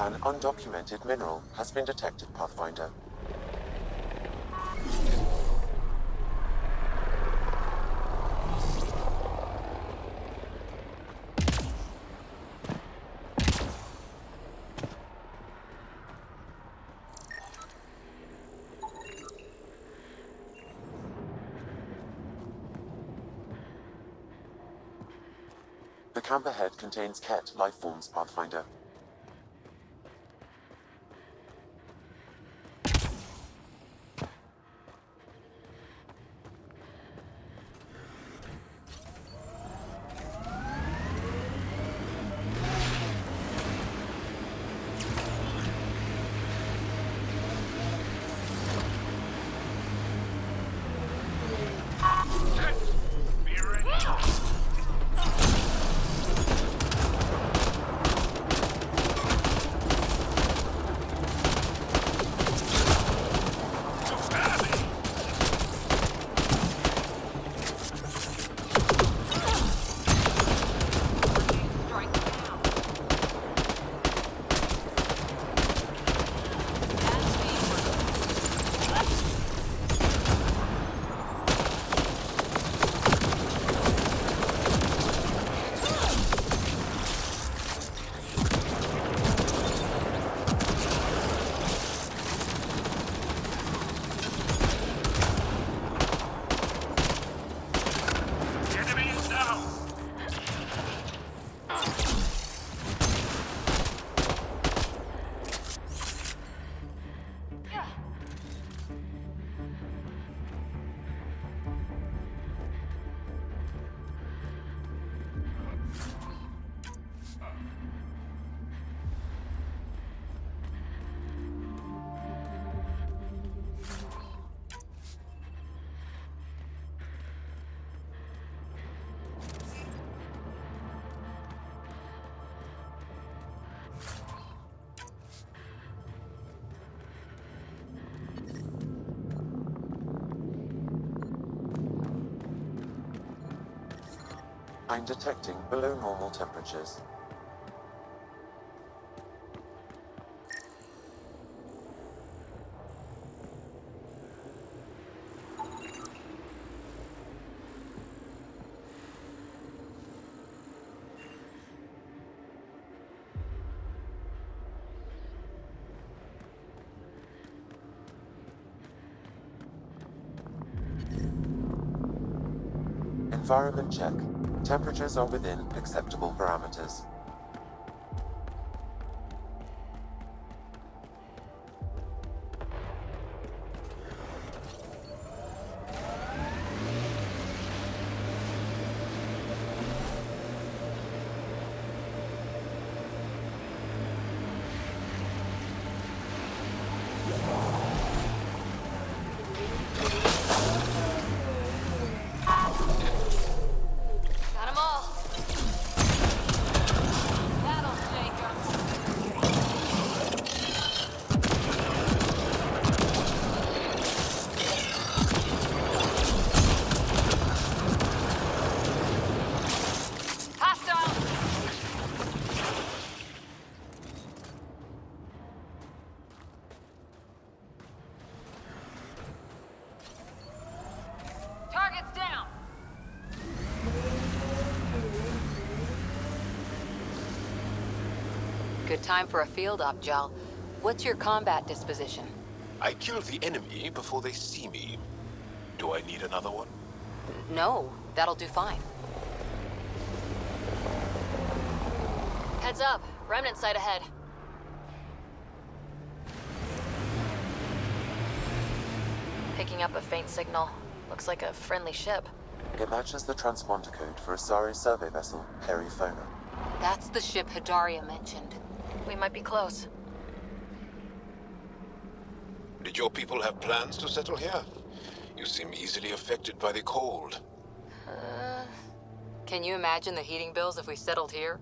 An undocumented mineral has been detected, Pathfinder. The camp ahead contains Ket life forms, Pathfinder. I'm detecting below normal temperatures. Environment check. Temperatures are within acceptable parameters. Good time for a field op, Jal. What's your combat disposition? I kill the enemy before they see me. Do I need another one? No, that'll do fine. Heads up, remnant site ahead. Picking up a faint signal. Looks like a friendly ship. It matches the transponder code for a Asari survey vessel, Perifona. That's the ship Hidaria mentioned. We might be close. Did your people have plans to settle here? You seem easily affected by the cold. Can you imagine the heating bills if we settled here?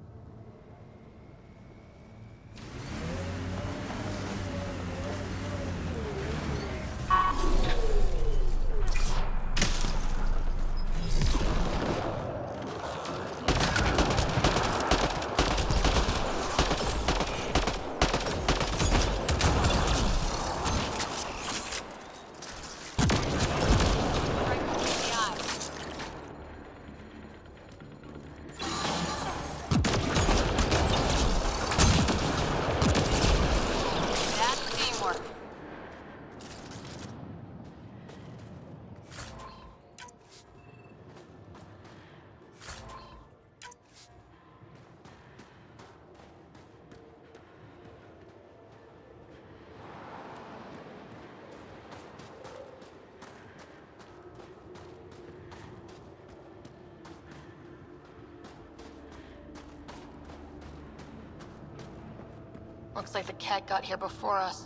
Looks like the cat got here before us.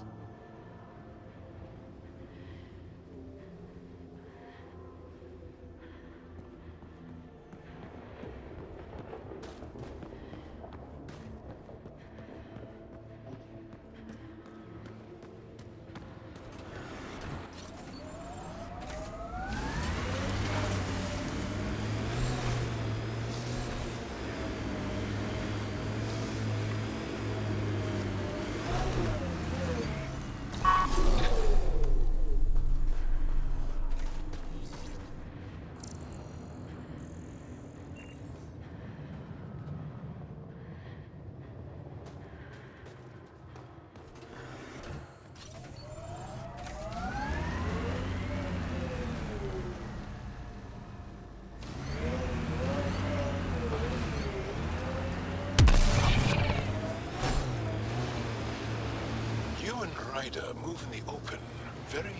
Move in the open very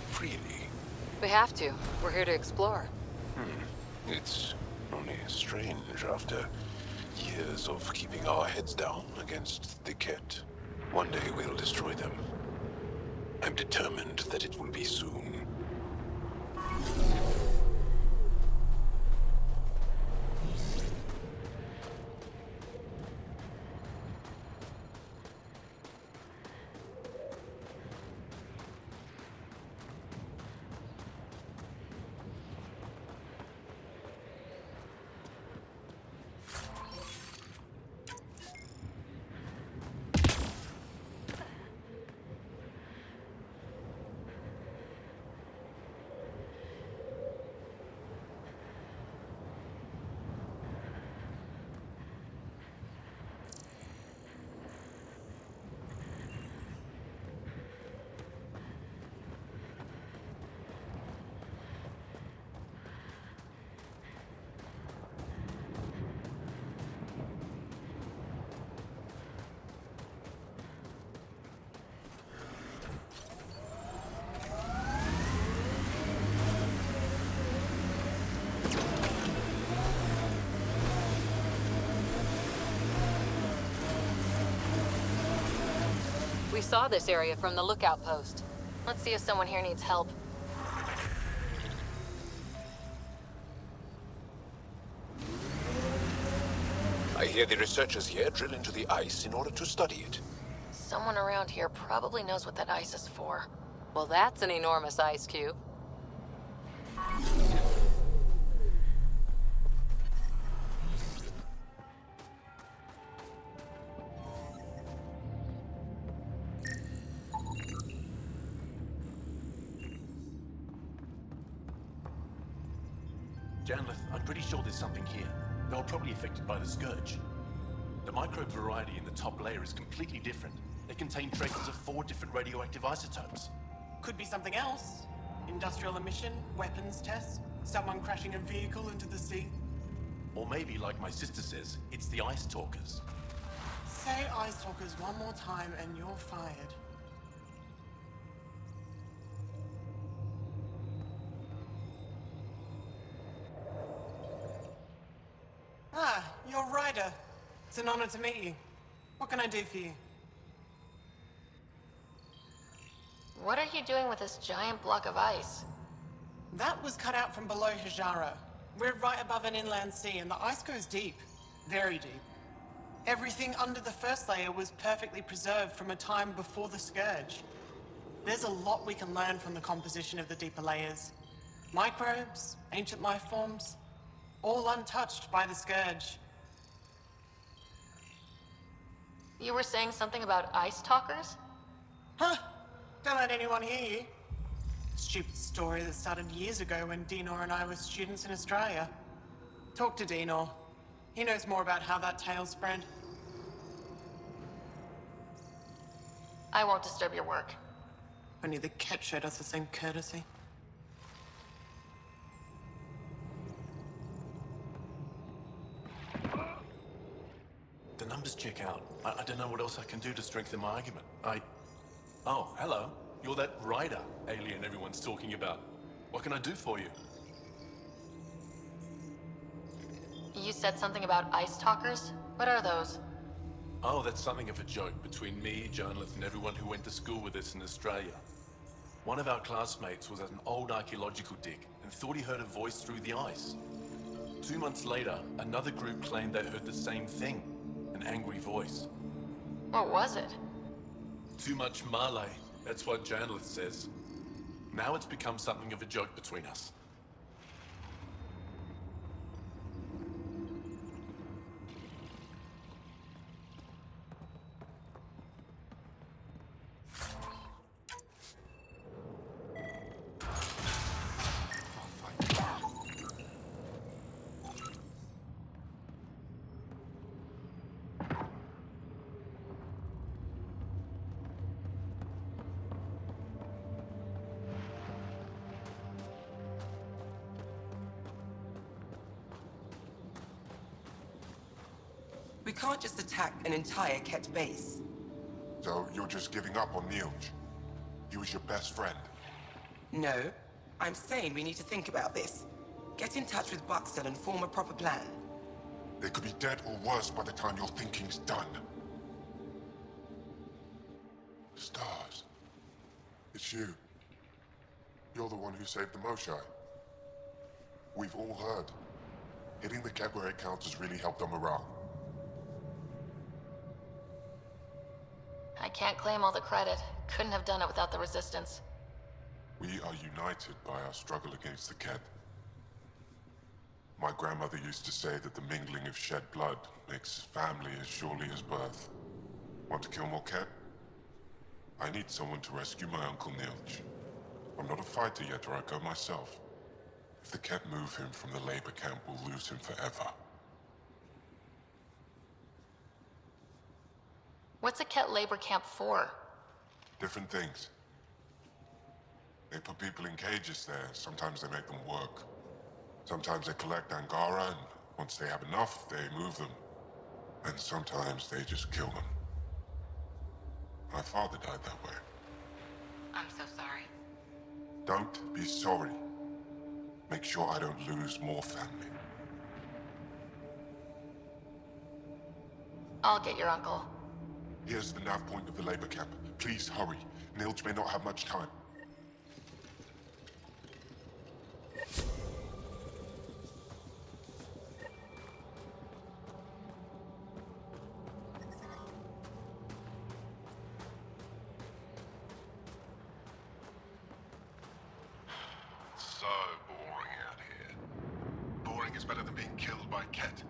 freely. We have to. We're here to explore. It's only strange after years of keeping our heads down against the Ket. One day we'll destroy them. I'm determined that it will be soon. We saw this area from the lookout post. Let's see if someone here needs help. I hear the researchers here drill into the ice in order to study it. Someone around here probably knows what that ice is for. Well, that's an enormous ice cube. Janlith, I'm pretty sure there's something here. They were probably affected by the Scourge. The microbe variety in the top layer is completely different. They contain traces of 4 different radioactive isotopes. Could be something else. Industrial emission, weapons tests, someone crashing a vehicle into the sea. Or maybe, like my sister says, it's the Ice Talkers. Say Ice Talkers one more time and you're fired. Ah, you're Ryder. It's an honor to meet you. What can I do for you? What are you doing with this giant block of ice? That was cut out from below Hijara. We're right above an inland sea and the ice goes deep. Very deep. Everything under the first layer was perfectly preserved from a time before the Scourge. There's a lot we can learn from the composition of the deeper layers. Microbes, ancient life forms, all untouched by the Scourge. You were saying something about ice talkers? Huh? Don't let anyone hear you. Stupid story that started years ago when Dinor and I were students in Australia. Talk to Dinor. He knows more about how that tale spread. I won't disturb your work. Only the Ket showed us the same courtesy. The numbers check out. I don't know what else I can do to strengthen my argument. Oh, hello. You're that Ryder alien everyone's talking about. What can I do for you? You said something about ice talkers? What are those? Oh, that's something of a joke between me, journalists, and everyone who went to school with us in Australia. One of our classmates was at an old archaeological dig and thought he heard a voice through the ice. 2 months later, another group claimed they heard the same thing, an angry voice. What was it? Too much Malay, that's what journalist says. Now it's become something of a joke between us. We can't just attack an entire Ket base. So you're just giving up on Neilj? He was your best friend. No, I'm saying we need to think about this. Get in touch with Buxton and form a proper plan. They could be dead or worse by the time your thinking's done. Stars. It's you. You're the one who saved the Moshai. We've all heard. Hitting the Ket where it counts has really helped our morale. I can't claim all the credit. Couldn't have done it without the resistance. We are united by our struggle against the Ket. My grandmother used to say that the mingling of shed blood makes family as surely as birth. Want to kill more Ket? I need someone to rescue my Uncle Neilj. I'm not a fighter yet, or I go myself. If the Ket move him from the labor camp, we'll lose him forever. What's a Ket labor camp for? Different things. They put people in cages there. Sometimes they make them work. Sometimes they collect Angara, and once they have enough, they move them. And sometimes they just kill them. My father died that way. I'm so sorry. Don't be sorry. Make sure I don't lose more family. I'll get your uncle. Here's the nav point of the labor camp. Please hurry. Neilj may not have much time. So boring out here. Boring is better than being killed by Ket.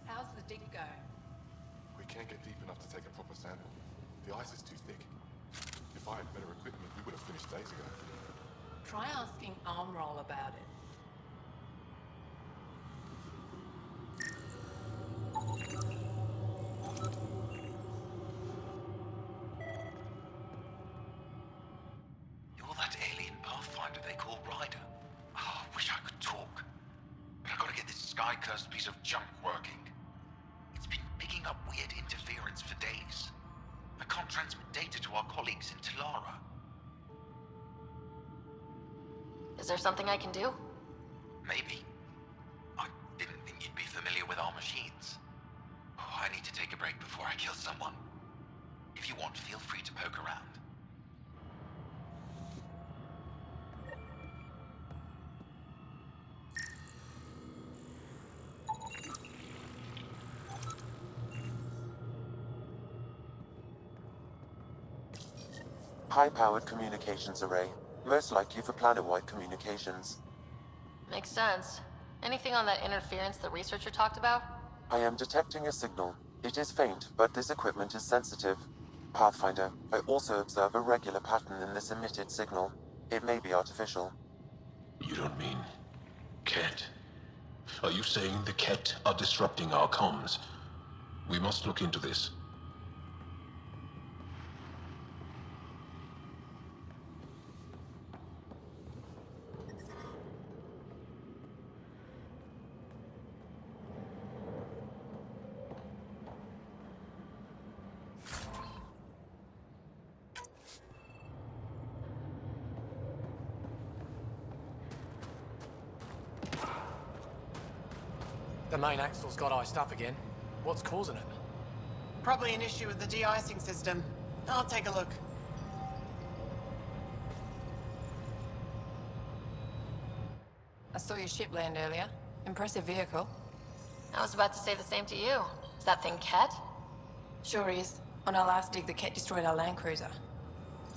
How's the dig going? We can't get deep enough to take a proper sample. The ice is too thick. If I had better equipment, we would have finished days ago. Try asking Armroll about it. You're that alien pathfinder they call Ryder. Oh, I wish I could talk. But I gotta get this sky-cursed piece of junk working. It's been picking up weird interference for days. I can't transmit data to our colleagues in Talara. Is there something I can do? Maybe. I didn't think you'd be familiar with our machines. Oh, I need to take a break before I kill someone. If you want, feel free to poke around. High-powered communications array, most likely for planet-wide communications. Makes sense. Anything on that interference the researcher talked about? I am detecting a signal. It is faint, but this equipment is sensitive. Pathfinder, I also observe a regular pattern in this emitted signal. It may be artificial. You don't mean Ket? Are you saying the Ket are disrupting our comms? We must look into this. The main axle's got iced up again. What's causing it? Probably an issue with the de-icing system. I'll take a look. I saw your ship land earlier. Impressive vehicle. I was about to say the same to you. Is that thing Ket? Sure is. On our last dig, the Ket destroyed our land cruiser.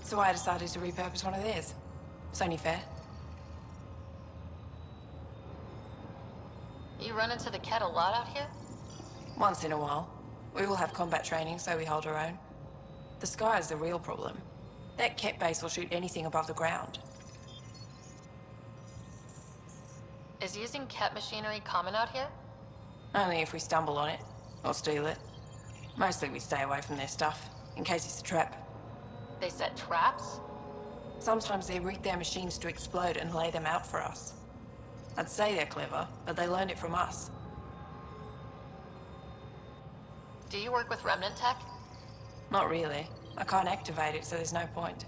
So I decided to repurpose one of theirs. It's only fair. You run into the Ket a lot out here? Once in a while. We all have combat training, so we hold our own. The sky is the real problem. That Ket base will shoot anything above the ground. Is using Ket machinery common out here? Only if we stumble on it, or steal it. Mostly we stay away from their stuff, in case it's a trap. They set traps? Sometimes they rig their machines to explode and lay them out for us. I'd say they're clever, but they learned it from us. Do you work with remnant tech? Not really. I can't activate it, so there's no point.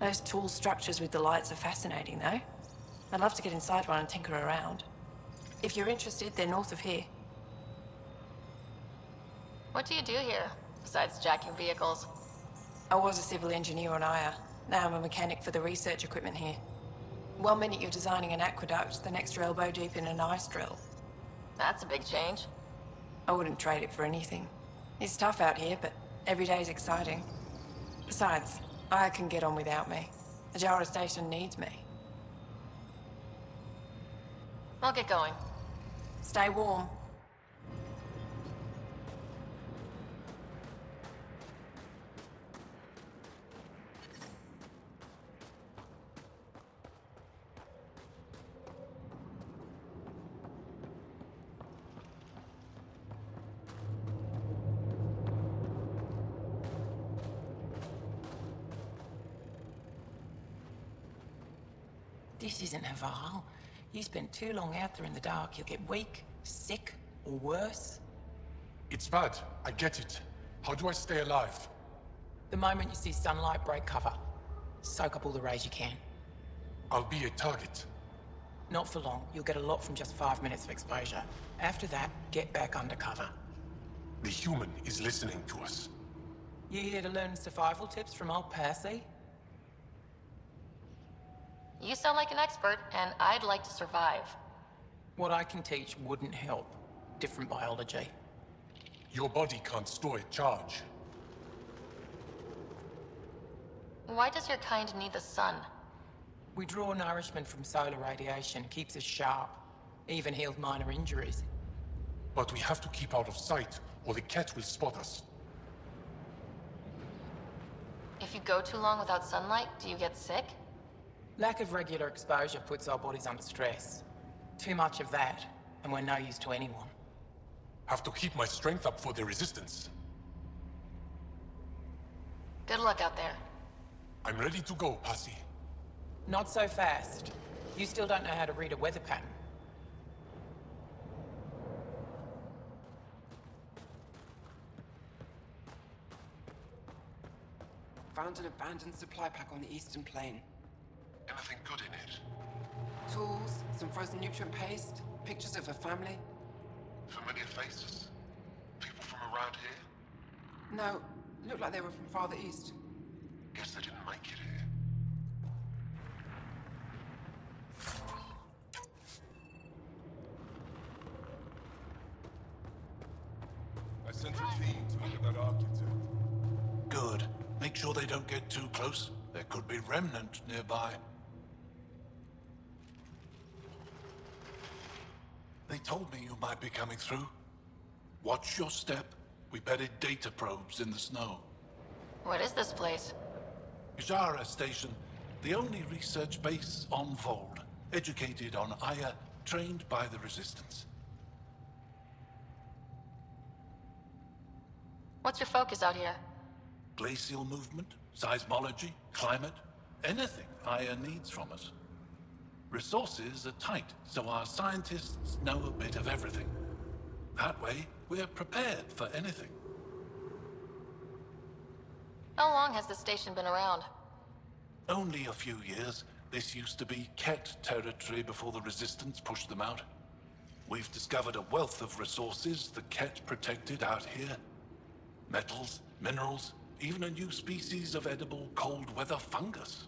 Those tool structures with the lights are fascinating, though. I'd love to get inside one and tinker around. If you're interested, they're north of here. What do you do here, besides jacking vehicles? I was a civil engineer on Aya. Now I'm a mechanic for the research equipment here. One minute you're designing an aqueduct, the next you're elbow deep in an ice drill. That's a big change. I wouldn't trade it for anything. It's tough out here, but every day's exciting. Besides, Aya can get on without me. The Jara station needs me. I'll get going. Stay warm. This isn't Haval. You spend too long out there in the dark, you'll get weak, sick, or worse. It's bad. I get it. How do I stay alive? The moment you see sunlight, break cover. Soak up all the rays you can. I'll be a target. Not for long. You'll get a lot from just 5 minutes of exposure. After that, get back under cover. The human is listening to us. You here to learn survival tips from old Percy? You sound like an expert, and I'd like to survive. What I can teach wouldn't help. Different biology. Your body can't store a charge. Why does your kind need the sun? We draw nourishment from solar radiation, keeps us sharp. Even healed minor injuries. But we have to keep out of sight, or the cat will spot us. If you go too long without sunlight, do you get sick? Lack of regular exposure puts our bodies under stress. Too much of that, and we're no use to anyone. Have to keep my strength up for the resistance. Good luck out there. I'm ready to go, Passy. Not so fast. You still don't know how to read a weather pattern. Found an abandoned supply pack on the eastern plain. Anything good in it? Tools, some frozen nutrient paste, pictures of her family. Familiar faces? People from around here? No, looked like they were from farther east. Guess they didn't make it here. I sent a team to look at that architect. Good. Make sure they don't get too close. There could be remnant nearby. They told me you might be coming through. Watch your step. We buried data probes in the snow. What is this place? Jara Station, the only research base on Vold. Educated on Aya, trained by the Resistance. What's your focus out here? Glacial movement, seismology, climate, anything Aya needs from us. Resources are tight, so our scientists know a bit of everything. That way, we're prepared for anything. How long has this station been around? Only a few years. This used to be Ket territory before the Resistance pushed them out. We've discovered a wealth of resources the Ket protected out here. Metals, minerals, even a new species of edible cold weather fungus.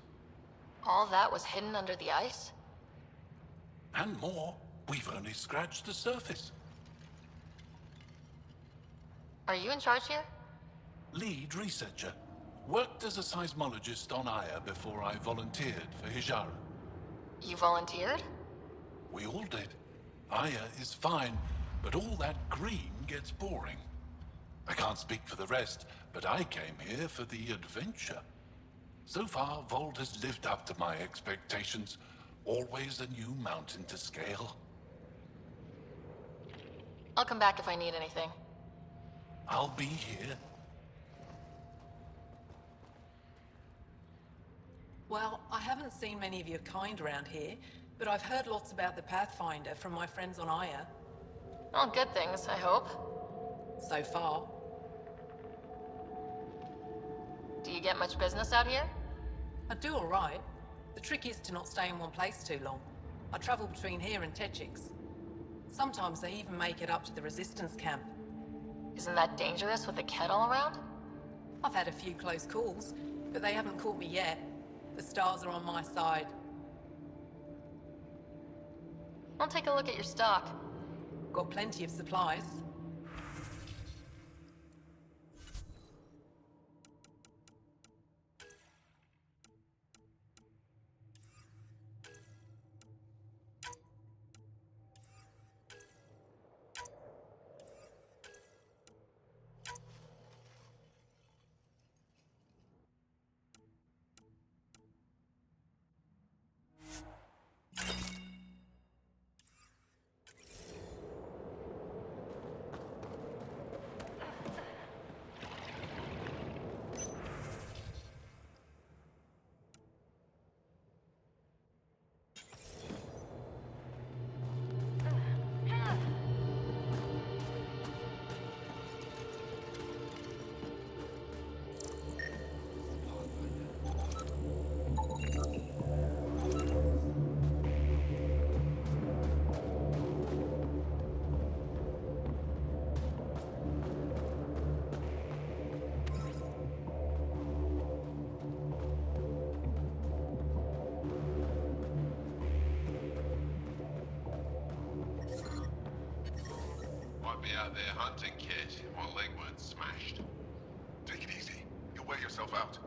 All that was hidden under the ice? And more. We've only scratched the surface. Are you in charge here? Lead researcher. Worked as a seismologist on Aya before I volunteered for Hijara. You volunteered? We all did. Aya is fine, but all that green gets boring. I can't speak for the rest, but I came here for the adventure. So far, Vold has lived up to my expectations. Always a new mountain to scale. I'll come back if I need anything. I'll be here. Well, I haven't seen many of your kind around here, but I've heard lots about the Pathfinder from my friends on Aya. All good things, I hope. So far. Do you get much business out here? I do all right. The trick is to not stay in one place too long. I travel between here and Techix. Sometimes I even make it up to the Resistance camp. Isn't that dangerous with the Ket all around? I've had a few close calls, but they haven't caught me yet. The stars are on my side. I'll take a look at your stock. Got plenty of supplies. Might be out there hunting, kid. My leg weren't smashed. Take it easy. You'll wear yourself out.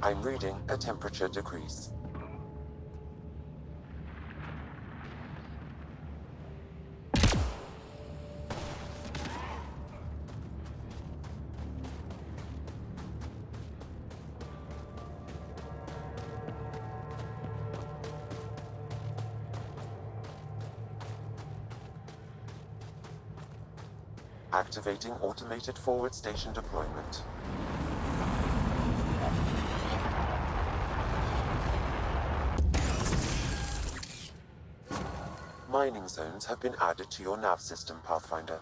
I'm reading a temperature decrease. Activating automated forward station deployment. Mining zones have been added to your nav system, Pathfinder.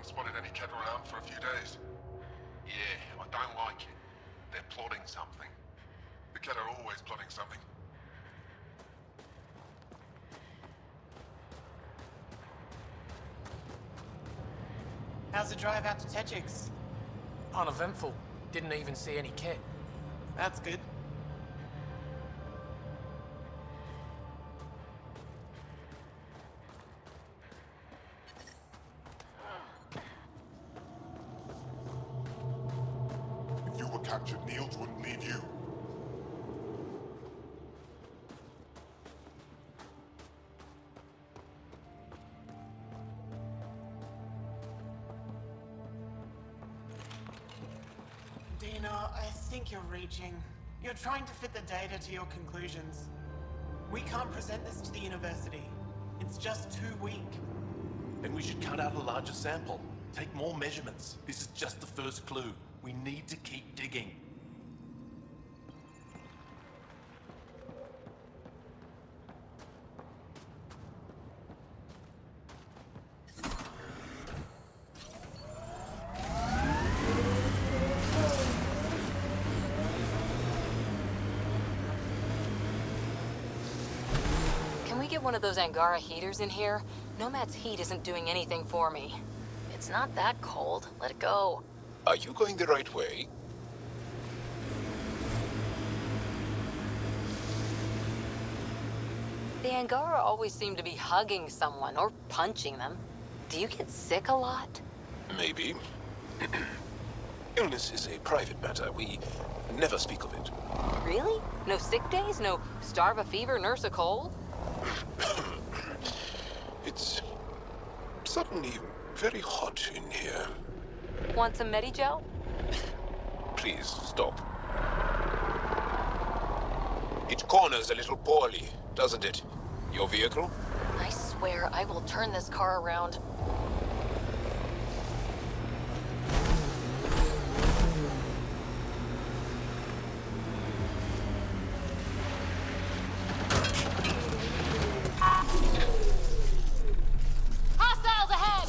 haven't spotted any Kett around for a few days. Yeah, I don't like it. They're plotting something. The Kett are always plotting something. How's the drive out to Techix? Uneventful. Didn't even see any kit. That's good. If you were captured, Niels wouldn't leave you. Dina, I think you're reaching. You're trying to fit the data to your conclusions. We can't present this to the university. It's just too weak. Then we should cut out a larger sample. Take more measurements. This is just the first clue. We need to keep digging. Can we get one of those Angara heaters in here? Nomad's heat isn't doing anything for me. It's not that cold. Let it go. Are you going the right way? The Angara always seem to be hugging someone or punching them. Do you get sick a lot? Maybe. Illness is a private matter. We never speak of it. Really? No sick days? No starve a fever, nurse a cold? It's suddenly very hot in here. Want some Medigel? Please stop. It corners a little poorly, doesn't it? Your vehicle? I swear I will turn this car around. Hostiles ahead!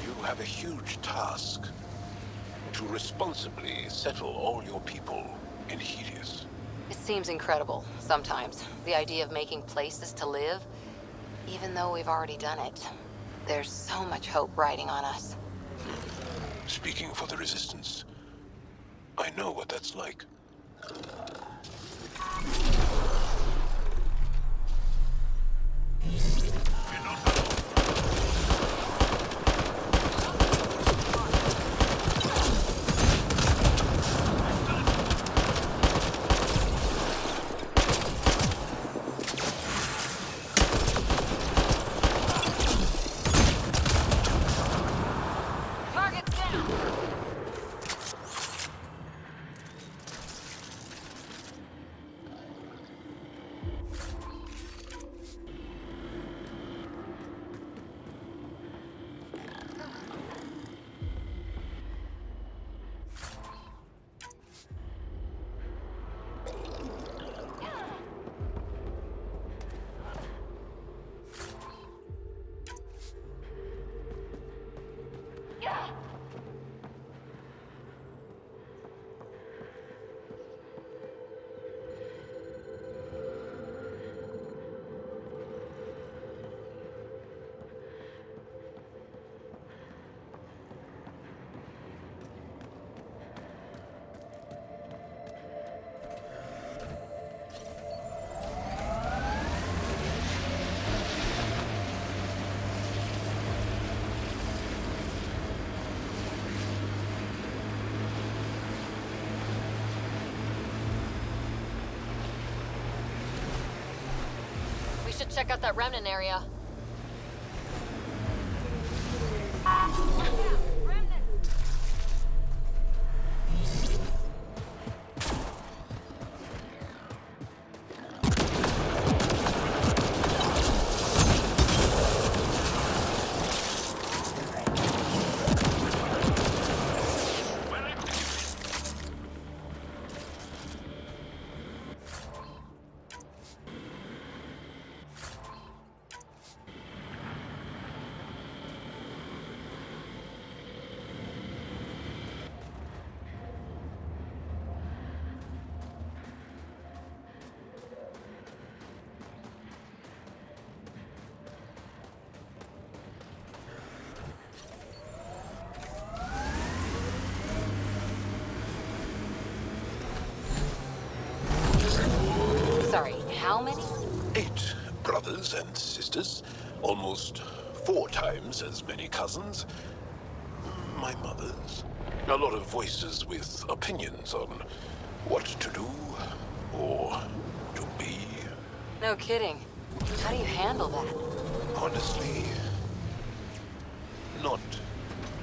You have a huge task. To responsibly settle all your people in Helios. It seems incredible, sometimes. The idea of making places to live, even though we've already done it. There's so much hope riding on us. Speaking for the Resistance, I know what that's like. Check out that remnant area. Sorry, how many? 8 brothers and sisters, almost 4 times as many cousins. My mother's. A lot of voices with opinions on what to do or to be. No kidding. How do you handle that? Honestly, not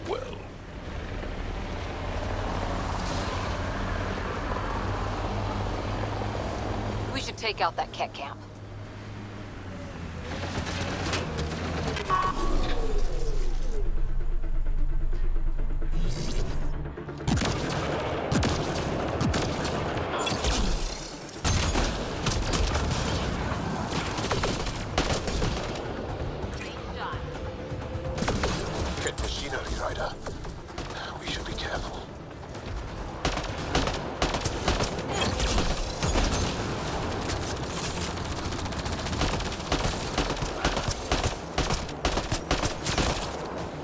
well. We should take out that Ket camp. Get machinery, Ryder. We should be careful.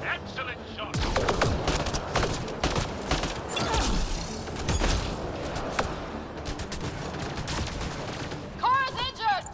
Excellent shot. Cara's injured!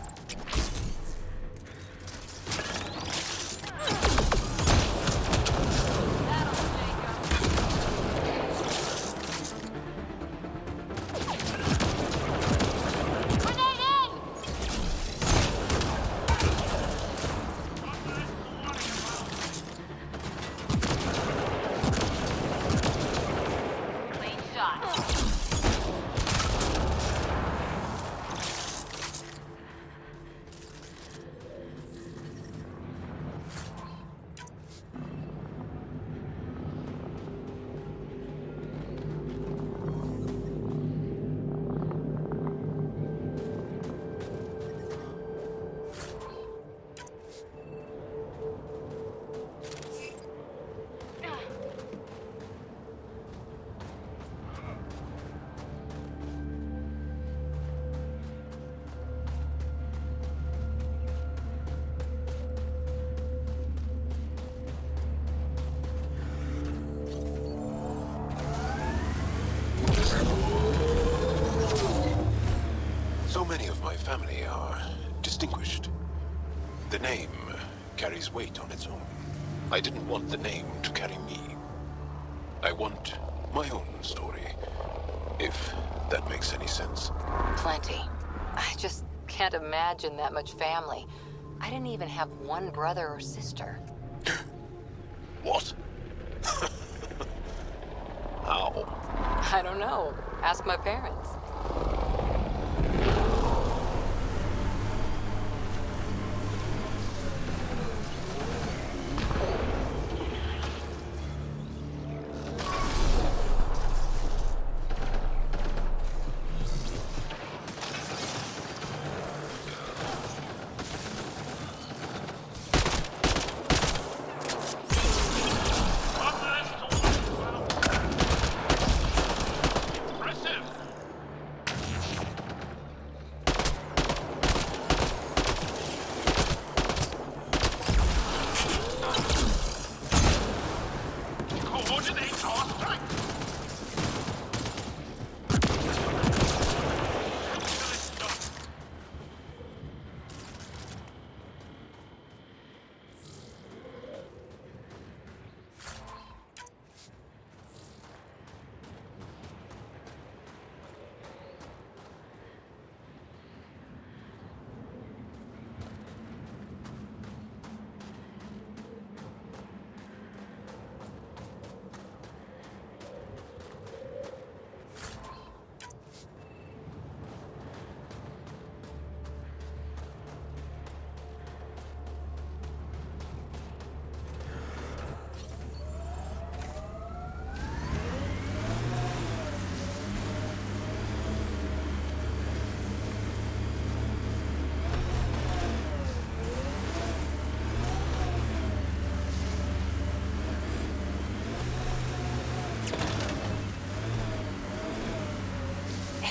Clean shot. So many of my family are distinguished. The name carries weight on its own. I didn't want the name to carry me. I want my own story, if that makes any sense. Plenty. I just can't imagine that much family. I didn't even have one brother or sister. What? How? I don't know. Ask my parents. Impressive.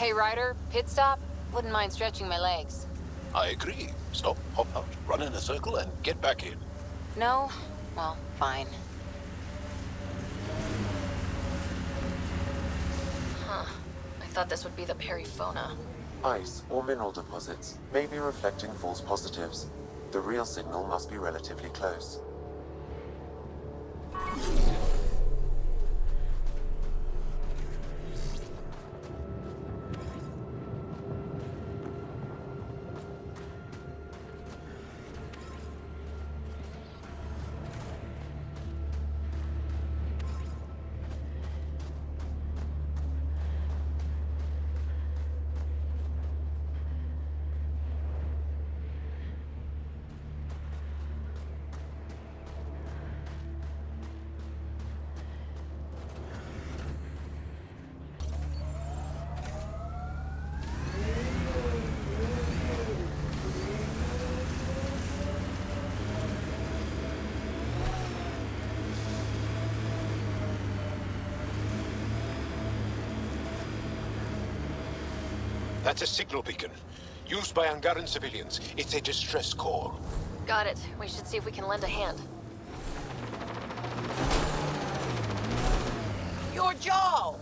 Hey, Ryder, pit stop? Wouldn't mind stretching my legs. I agree. Stop, hop out, run in a circle, and get back in. No? Well, fine. Huh. I thought this would be the periphona. Ice or mineral deposits may be reflecting false positives. The real signal must be relatively close. That's a signal beacon. Used by Angaran civilians. It's a distress call. Got it. We should see if we can lend a hand. You're Joel!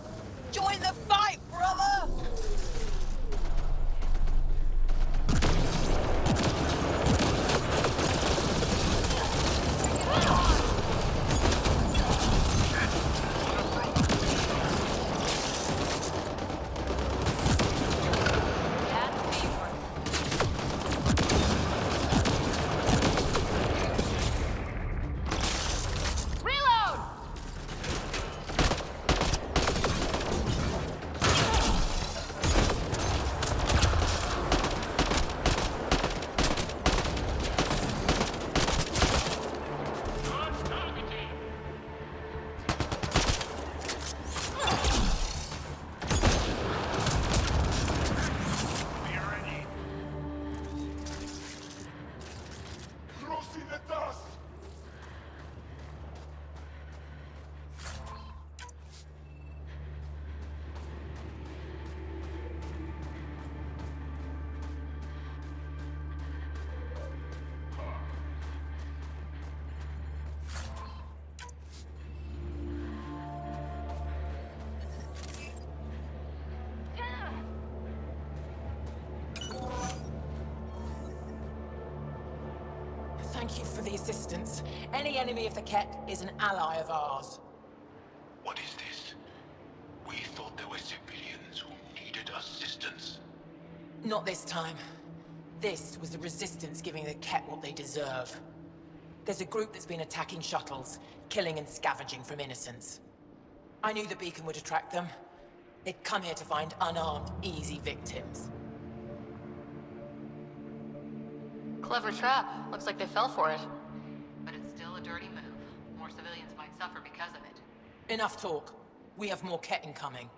Join the fight, brother! Thank you for the assistance. Any enemy of the Ket is an ally of ours. What is this? We thought there were civilians who needed assistance. Not this time. This was the Resistance giving the Ket what they deserve. There's a group that's been attacking shuttles, killing and scavenging from innocents. I knew the beacon would attract them. They'd come here to find unarmed, easy victims. Clever trap. Looks like they fell for it. But it's still a dirty move. More civilians might suffer because of it. Enough talk. We have more Ket incoming.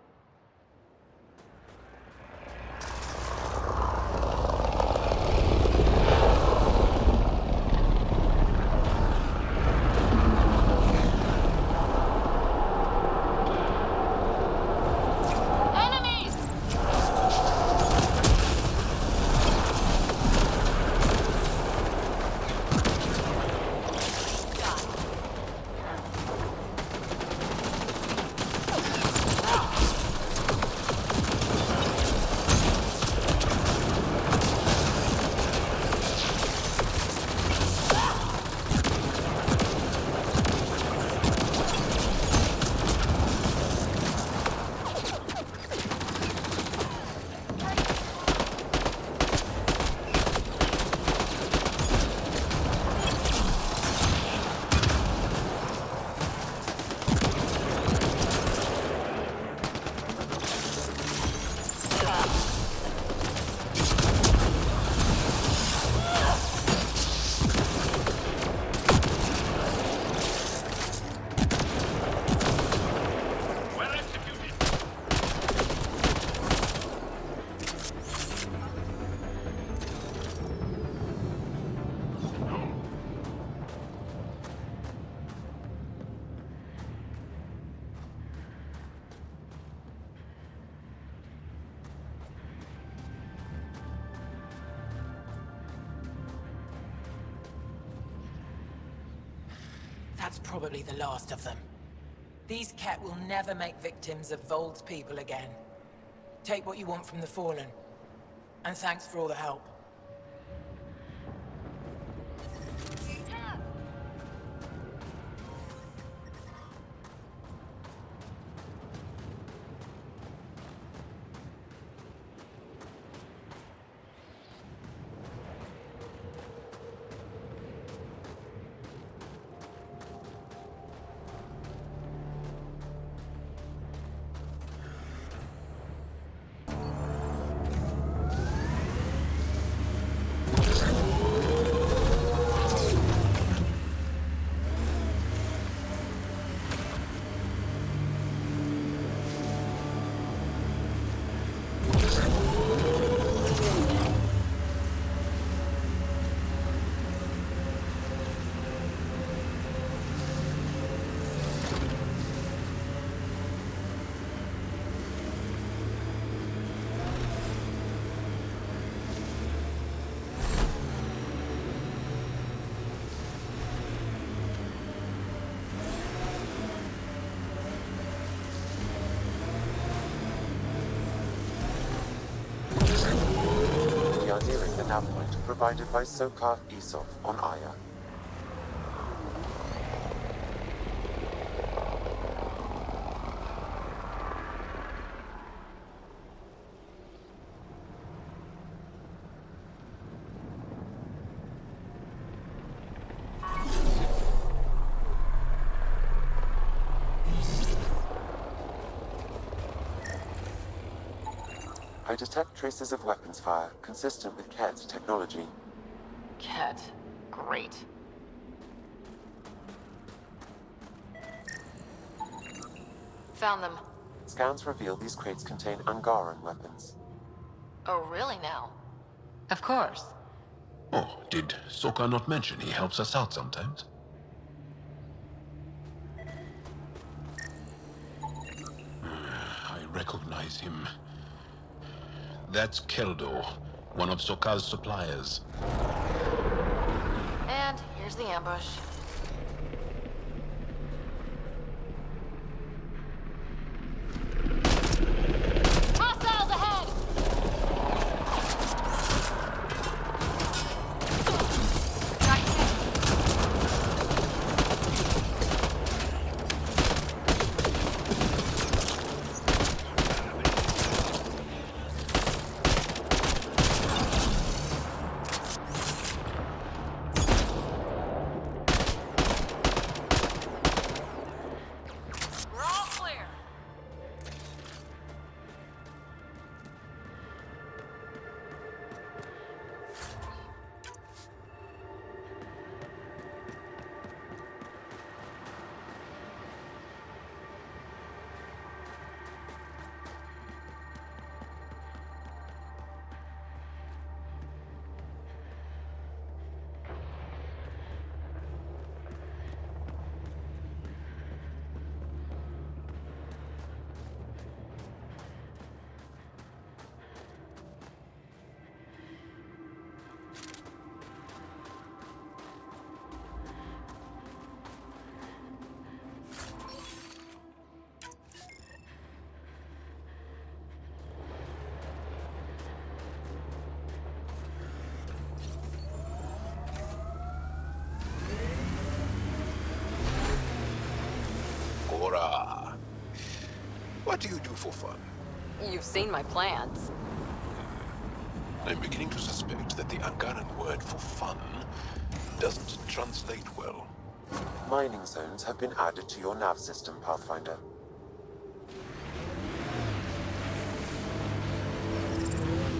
That's probably the last of them. These Ket will never make victims of Vold's people again. Take what you want from the Fallen. And thanks for all the help. We are nearing the nav point provided by Sokar Isov on Aya. I detect traces of weapons fire consistent with Ket's technology. Ket. Great. Found them. Scans reveal these crates contain Angaran weapons. Oh, really now? Of course. Oh, did Sokar not mention he helps us out sometimes? I recognize him. That's Keldo, one of Sokar's suppliers. And here's the ambush. Hostiles ahead! We're all clear. Cora, what do you do for fun? You've seen my plans. I'm beginning to suspect that the Angaran word for fun doesn't translate well. Mining zones have been added to your nav system, Pathfinder.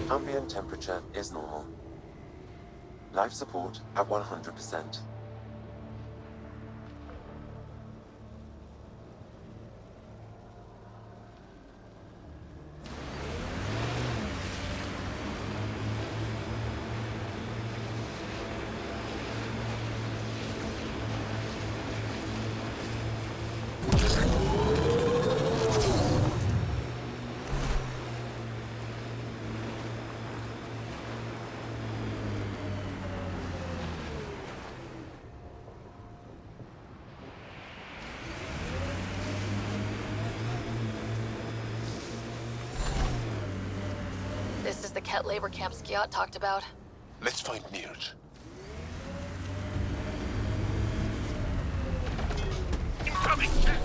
Ambient temperature is normal. Life support at 100%. is the Ket labor camp Skiot talked about? Let's find Nirj. Incoming Ket!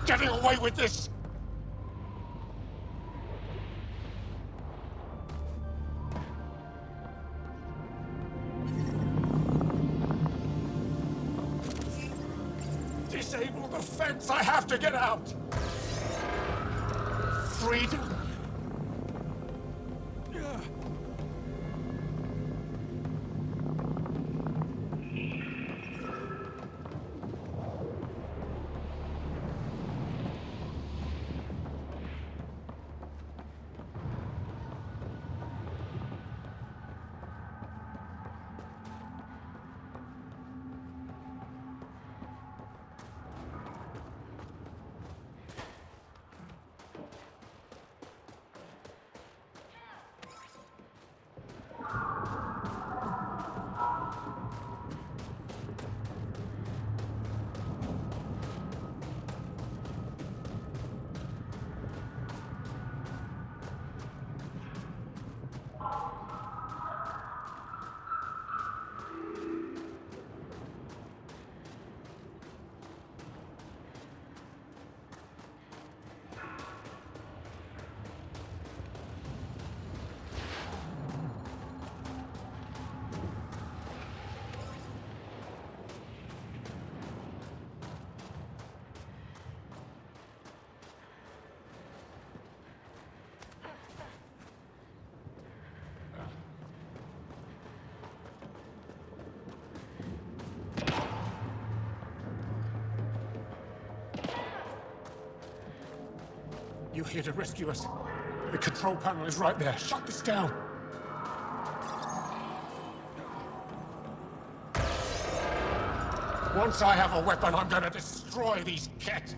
Getting away with this! Disable the fence! I have to get out! Freedom! you here to rescue us. The control panel is right there. Shut this down. Once I have a weapon, I'm gonna destroy these Ket.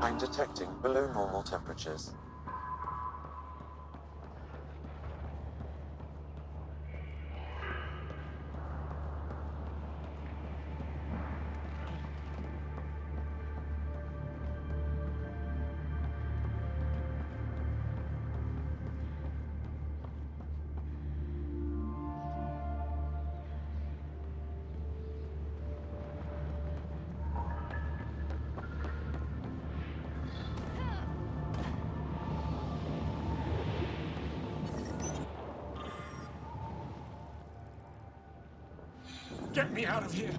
I'm detecting below normal temperatures. Get me out of here!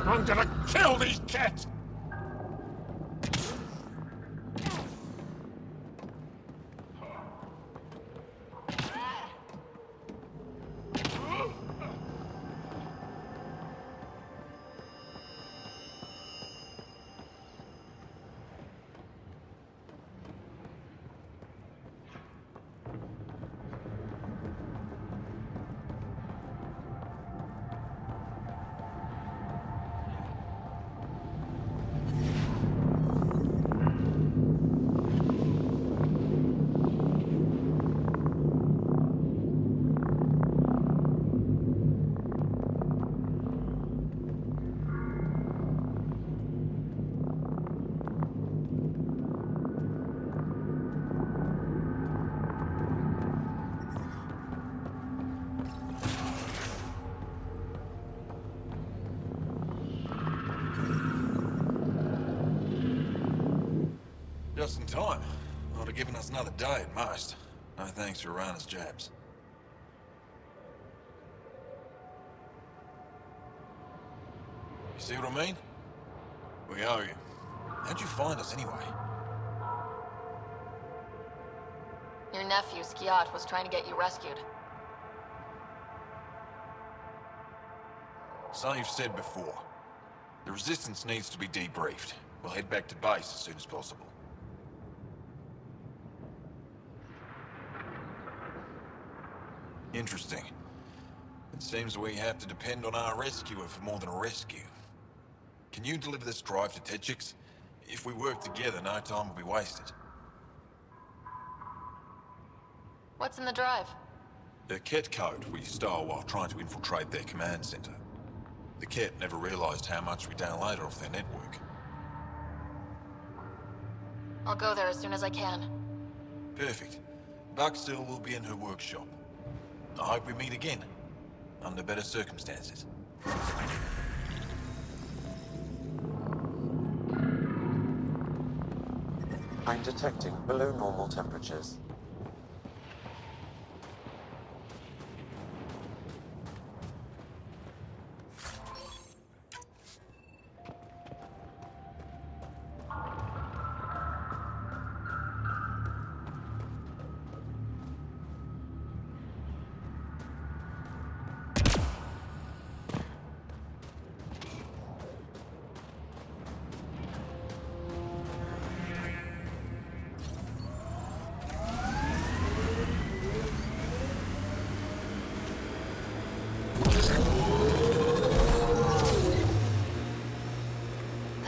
I'm gonna kill these Ket! Just in time. Would have given us another day at most. No thanks for Rana's jabs. You see what I mean? We owe you. How'd you find us anyway? Your nephew, Skiat, was trying to get you rescued. So you've said before. The Resistance needs to be debriefed. We'll head back to base as soon as possible. Interesting. It seems we have to depend on our rescuer for more than a rescue. Can you deliver this drive to Techix? If we work together, no time will be wasted. What's in the drive? The Ket code we stole while trying to infiltrate their command center. The Ket never realized how much we downloaded off their network. I'll go there as soon as I can. Perfect. Buckstill will be in her workshop. I hope we meet again, under better circumstances. I'm detecting below normal temperatures.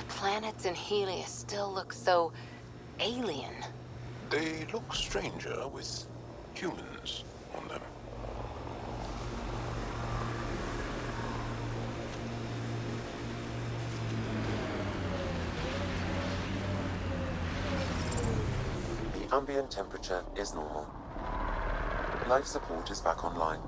Planets in Helios still look so alien. They look stranger with humans on them. The ambient temperature is normal. Life support is back online.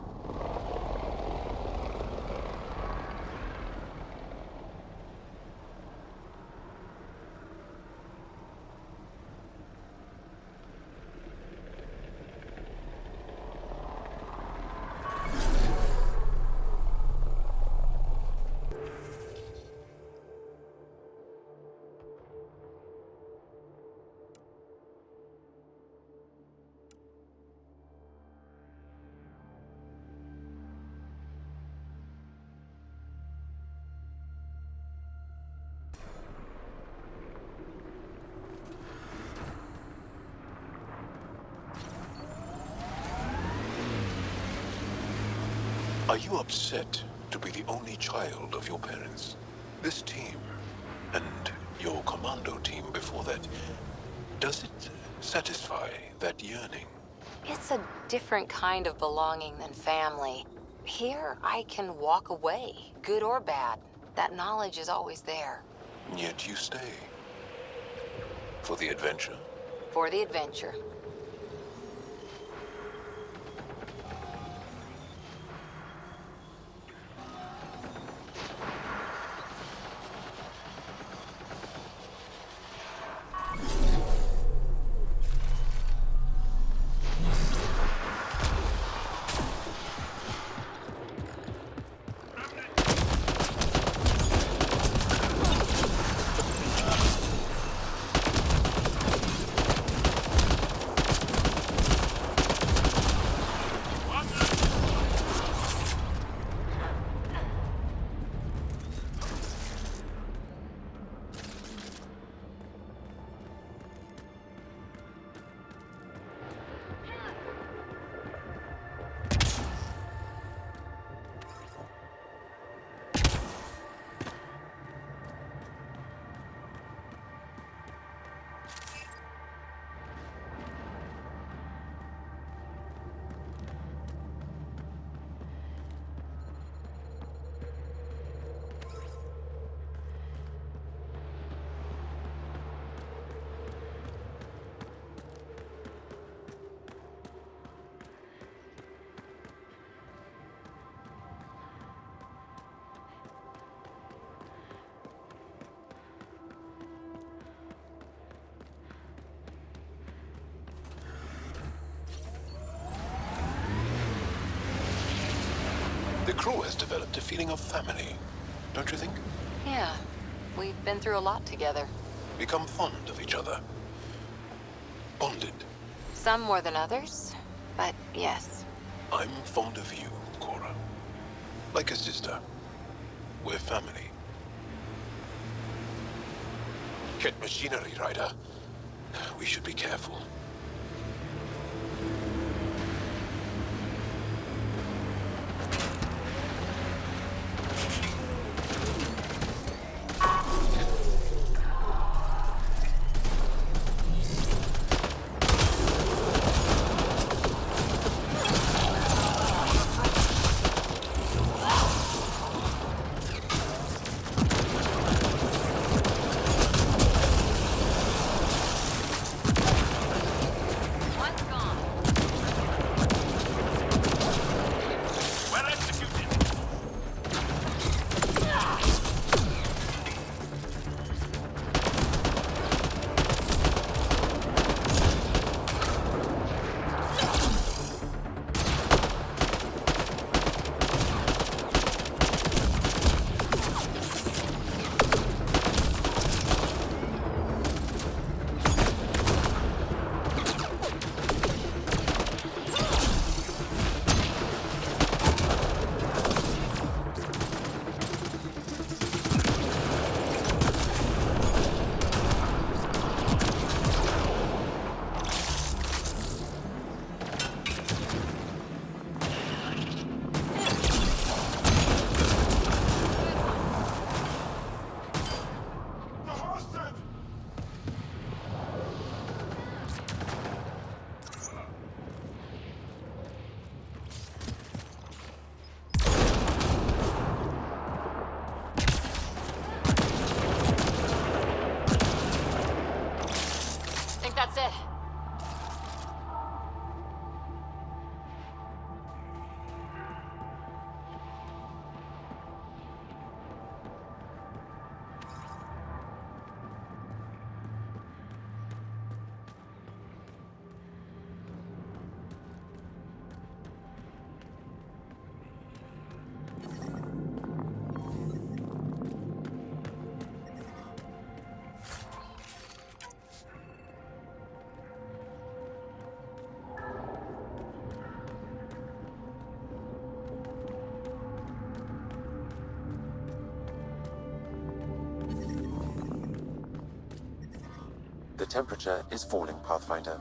Are you upset to be the only child of your parents? This team, and your commando team before that, does it satisfy that yearning? It's a different kind of belonging than family. Here, I can walk away, good or bad. That knowledge is always there. Yet you stay. For the adventure? For the adventure. The crew has developed a feeling of family, don't you think? Yeah, we've been through a lot together. Become fond of each other. Bonded. Some more than others, but yes. I'm fond of you, Cora. Like a sister. We're family. Get machinery, Ryder. We should be careful. temperature is falling, Pathfinder.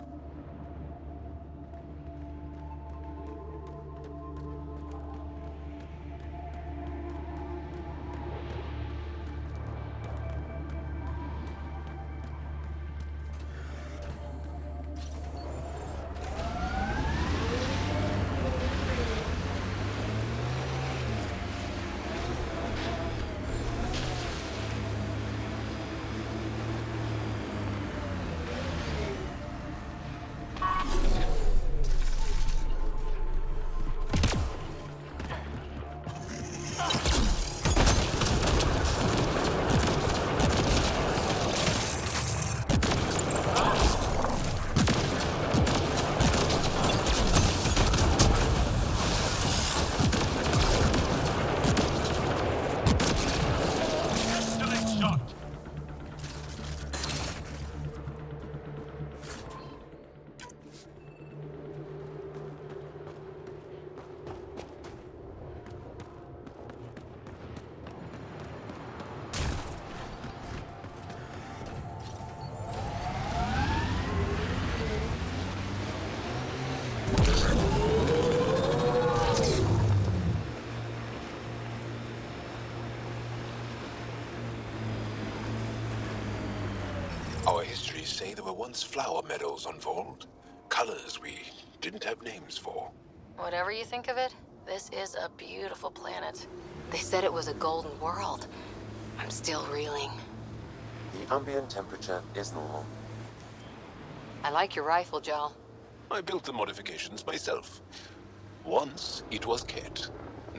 Our histories say there were once flower meadows on Vold. Colors we didn't have names for. Whatever you think of it, this is a beautiful planet. They said it was a golden world. I'm still reeling. The ambient temperature is normal. I like your rifle, Joel. I built the modifications myself. Once it was Ket.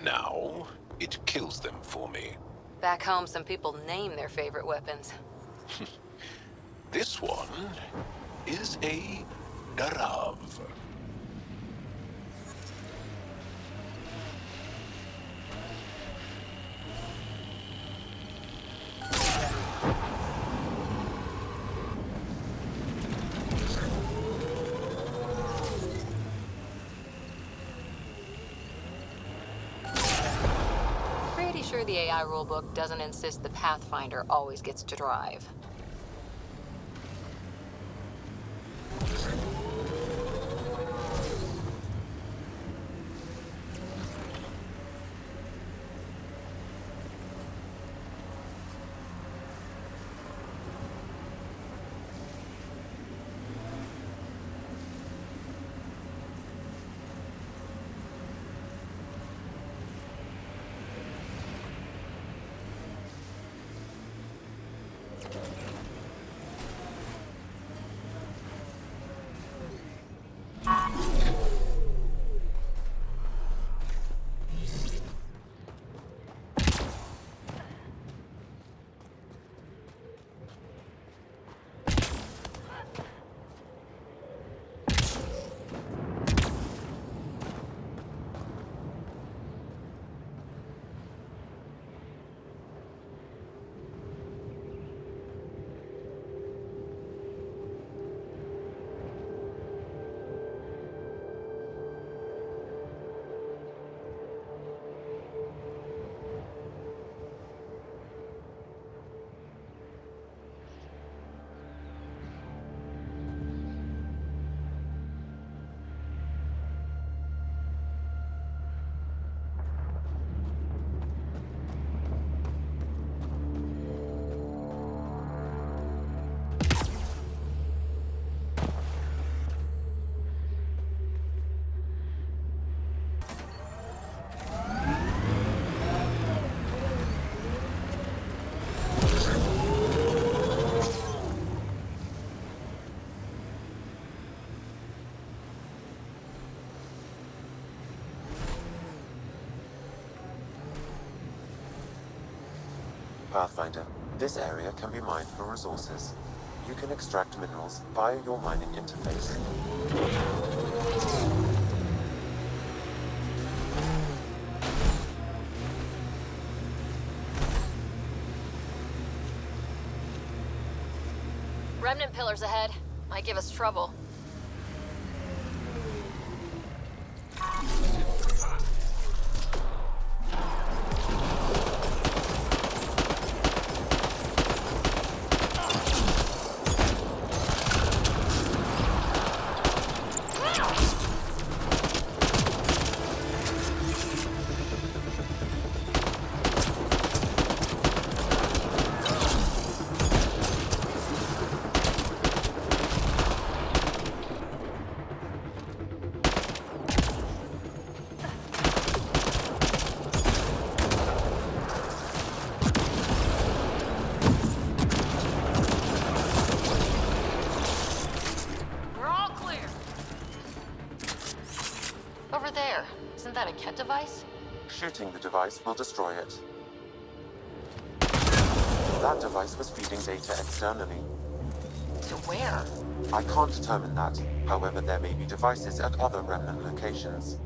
Now it kills them for me. Back home, some people name their favorite weapons. This one is a Darav. Pretty sure the AI rulebook doesn't insist the Pathfinder always gets to drive. Pathfinder, this area can be mined for resources. You can extract minerals via your mining interface. Remnant pillars ahead. Might give us trouble. Ket device? Shooting the device will destroy it. That device was feeding data externally. To where? I can't determine that. However, there may be devices at other remnant locations.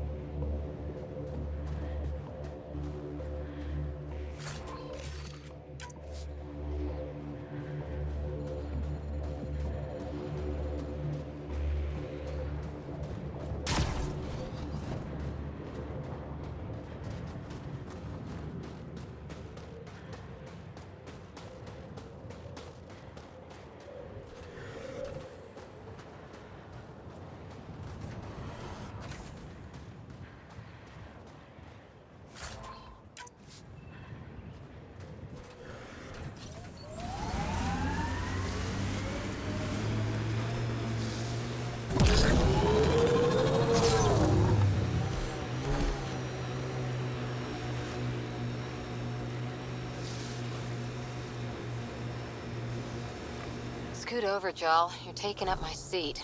Scoot over, Jal. You're taking up my seat.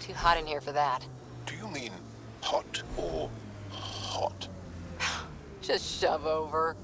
Too hot in here for that. Do you mean hot or hot? Just shove over.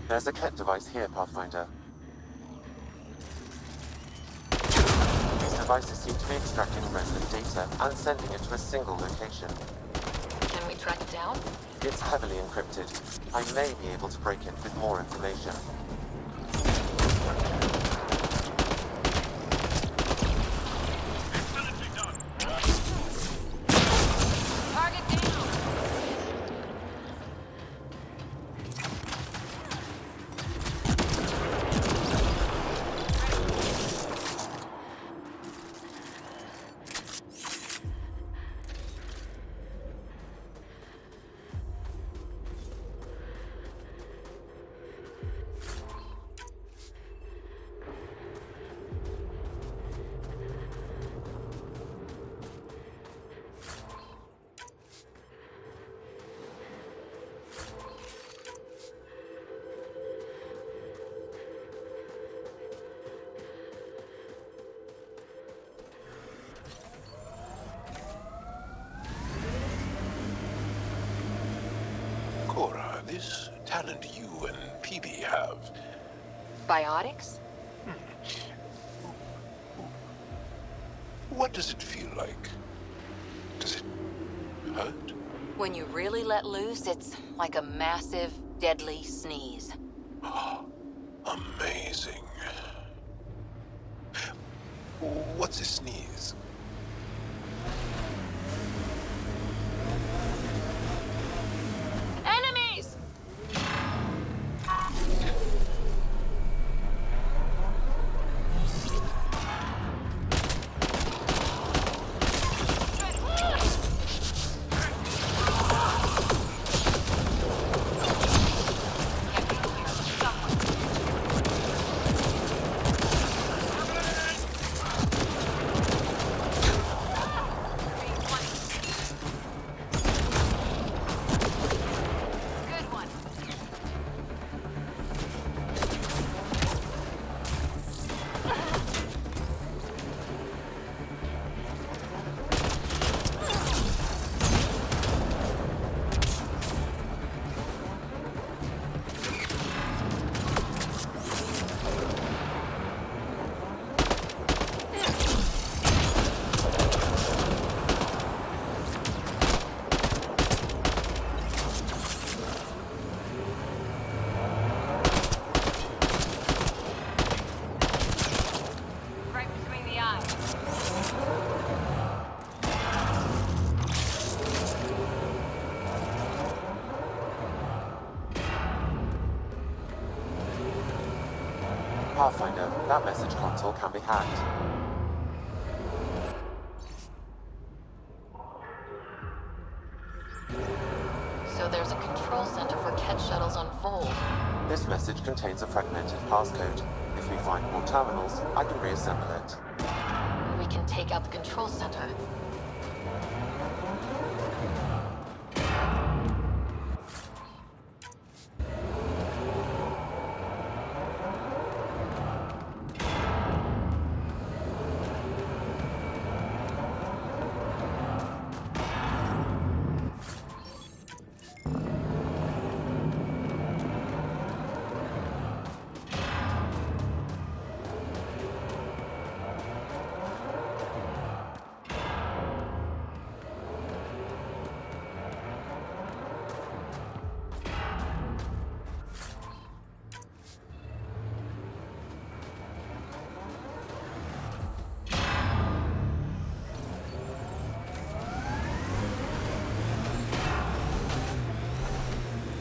There's a Ket device here, Pathfinder. These devices seem to be extracting remnant data and sending it to a single location. Can we track it down? It's heavily encrypted. I may be able to break it with more information. Cora, this talent you and PB have. Biotics? What does it feel like? Does it hurt? When you really let loose, it's like a massive, deadly sneeze. Amazing. What's a sneeze? Enemies! Pathfinder, that message console can be hacked. So there's a control center for Ket shuttles on Fold. This message contains a fragmented passcode. If we find more terminals, I can reassemble it. We can take out the control center.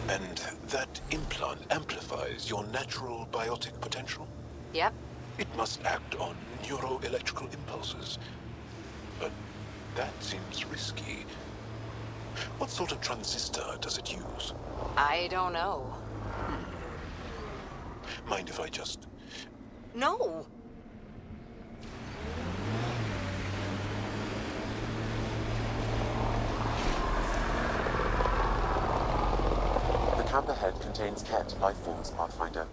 And that implant amplifies your natural biotic potential? Yep. It must act on neuroelectrical impulses. But that seems risky. What sort of transistor does it use? I don't know. Mind if I just... No! The camp ahead contains Ket Lifeforms Pathfinder.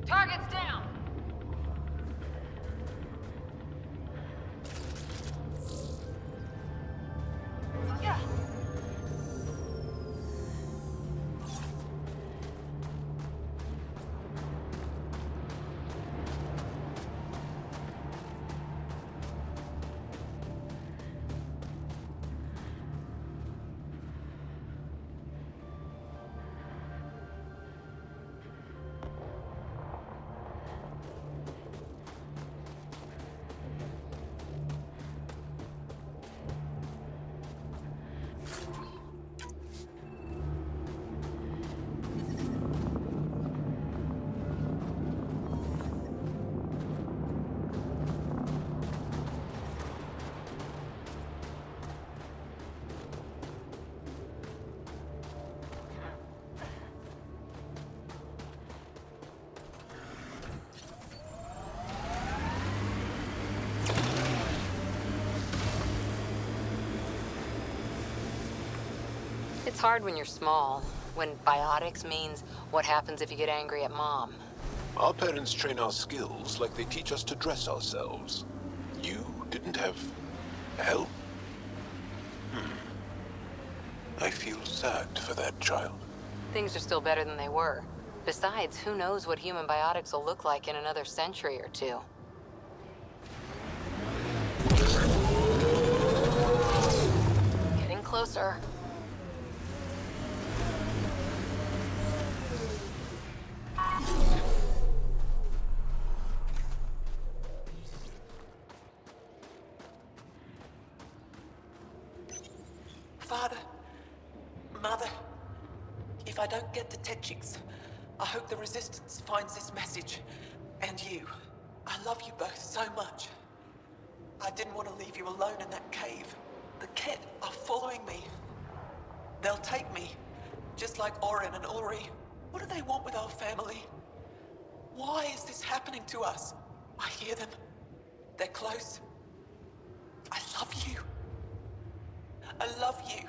Target's down! Yeah. It's hard when you're small, when biotics means what happens if you get angry at Mom. Our parents train our skills like they teach us to dress ourselves. You didn't have help? I feel sad for that child. Things are still better than they were. Besides, who knows what human biotics will look like in another century or two. Getting closer. Father, Mother, if I don't get the Tetchiks, I hope the Resistance finds this message. And you. I love you both so much. I didn't want to leave you alone in that cave. The Ket are following me. They'll take me, just like Oren and Ulri. What do they want with our family? Why is this happening to us? I hear them. They're close. I love you. I love you.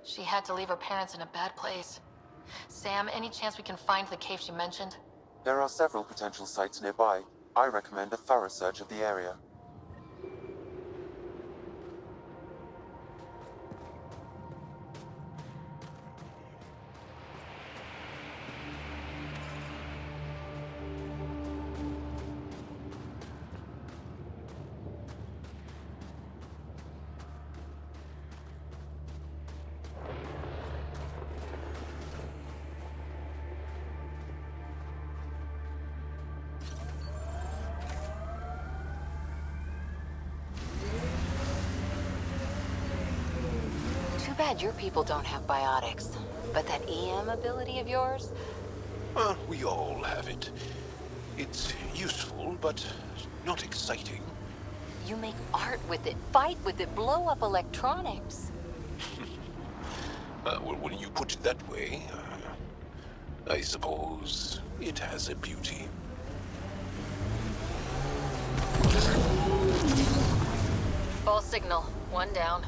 She had to leave her parents in a bad place. Sam, any chance we can find the cave she mentioned? There are several potential sites nearby. I recommend a thorough search of the area. Too bad your people don't have biotics. But that EM ability of yours? Well, we all have it. It's useful, but not exciting. You make art with it, fight with it, blow up electronics. Well, when you put it that way, I suppose it has a beauty. False signal. One down.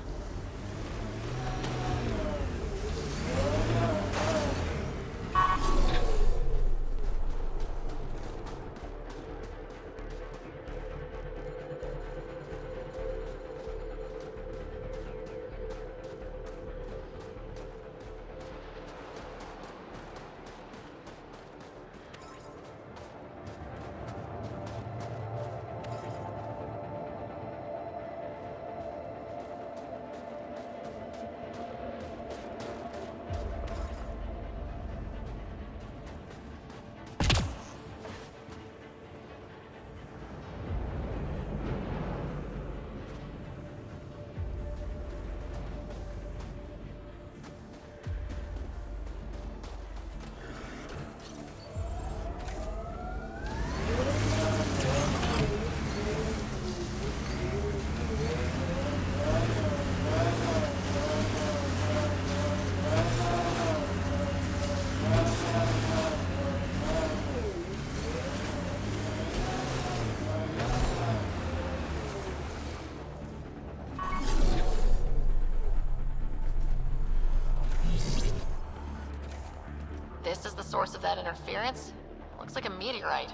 This is the source of that interference? Looks like a meteorite.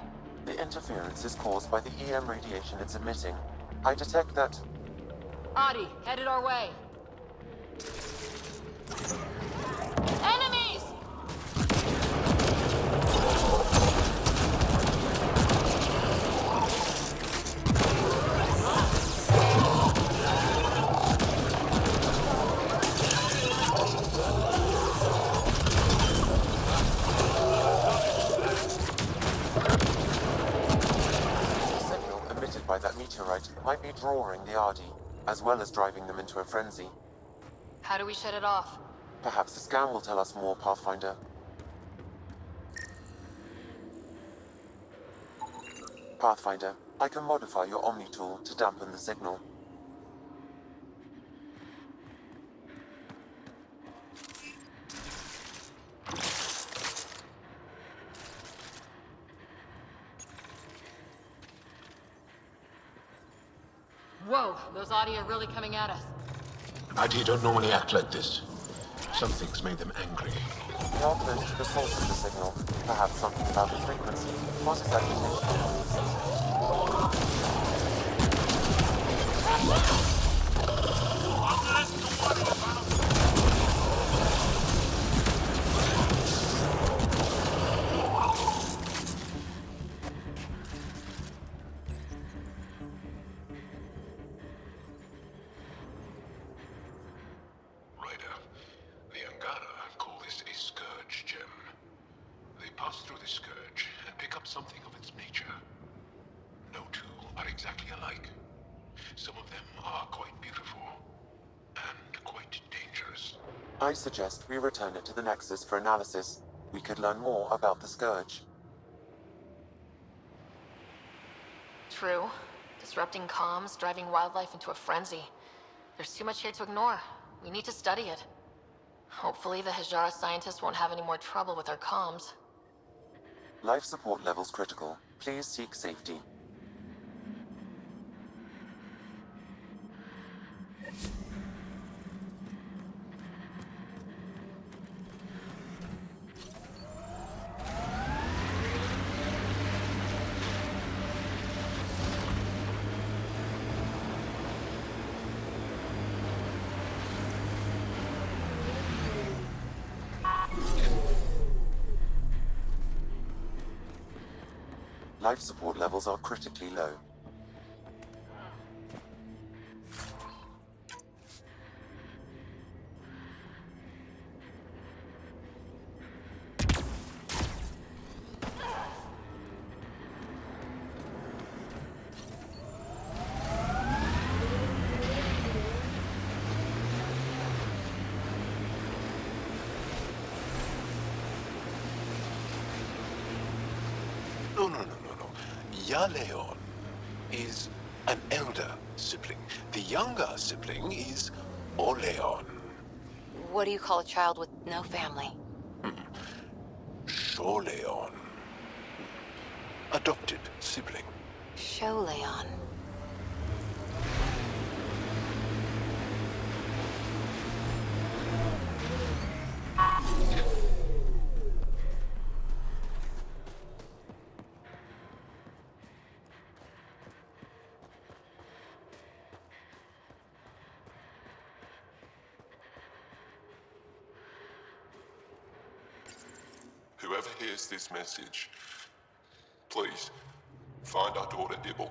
The interference is caused by the EM radiation it's emitting. I detect that... Audi, headed our way. Enemies! By that meteorite might be drawing the Ardi, as well as driving them into a frenzy. How do we shut it off? Perhaps the scan will tell us more, Pathfinder. Pathfinder, I can modify your Omni tool to dampen the signal. Whoa, those Audi are really coming at us. Adi don't normally act like this. Something's made them angry. We are close to the source of the signal. Perhaps something about the frequency causes pass through the scourge and pick up something of its nature. No two are exactly alike. Some of them are quite beautiful and quite dangerous. I suggest we return it to the Nexus for analysis. We could learn more about the Scourge. True. Disrupting comms, driving wildlife into a frenzy. There's too much here to ignore. We need to study it. Hopefully the Hijara scientists won't have any more trouble with our comms. Life support levels critical. Please seek safety. life support levels are critically low. No. Yaleon is an elder sibling. The younger sibling is Oleon. What do you call a child with no family? Sholeon. Adopted sibling. Sholeon. Whoever hears this message, please find our daughter Ibble.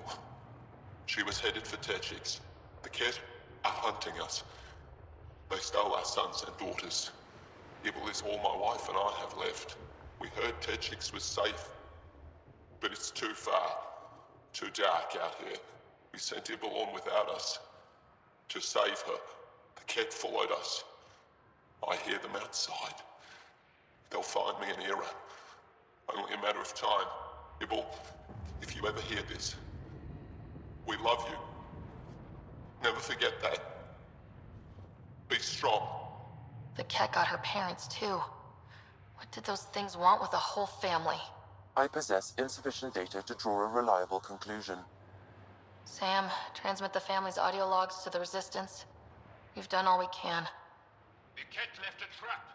She was headed for Techix. The Ket are hunting us. They stole our sons and daughters. Ibble is all my wife and I have left. We heard Techix was safe, but it's too far, too dark out here. We sent Ibble on without us. To save her, the Ket followed us. I hear them outside. They'll find me in Era. Only a matter of time. Ibble, if you ever hear this, we love you. Never forget that. Be strong. The cat got her parents, too. What did those things want with a whole family? I possess insufficient data to draw a reliable conclusion. Sam, transmit the family's audio logs to the Resistance. We've done all we can. The cat left a trap.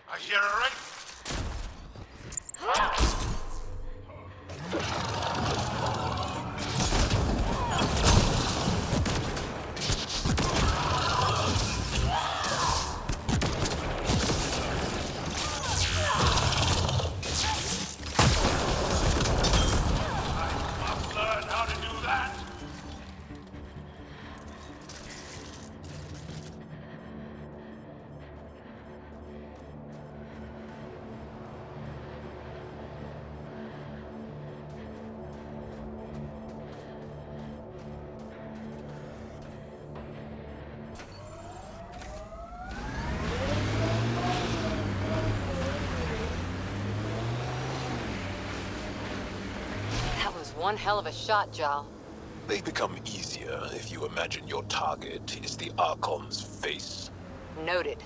I hear a ring. I must learn how to do that. That was one hell of a shot, Jal. They become easier if you imagine your target is the Archon's face. Noted.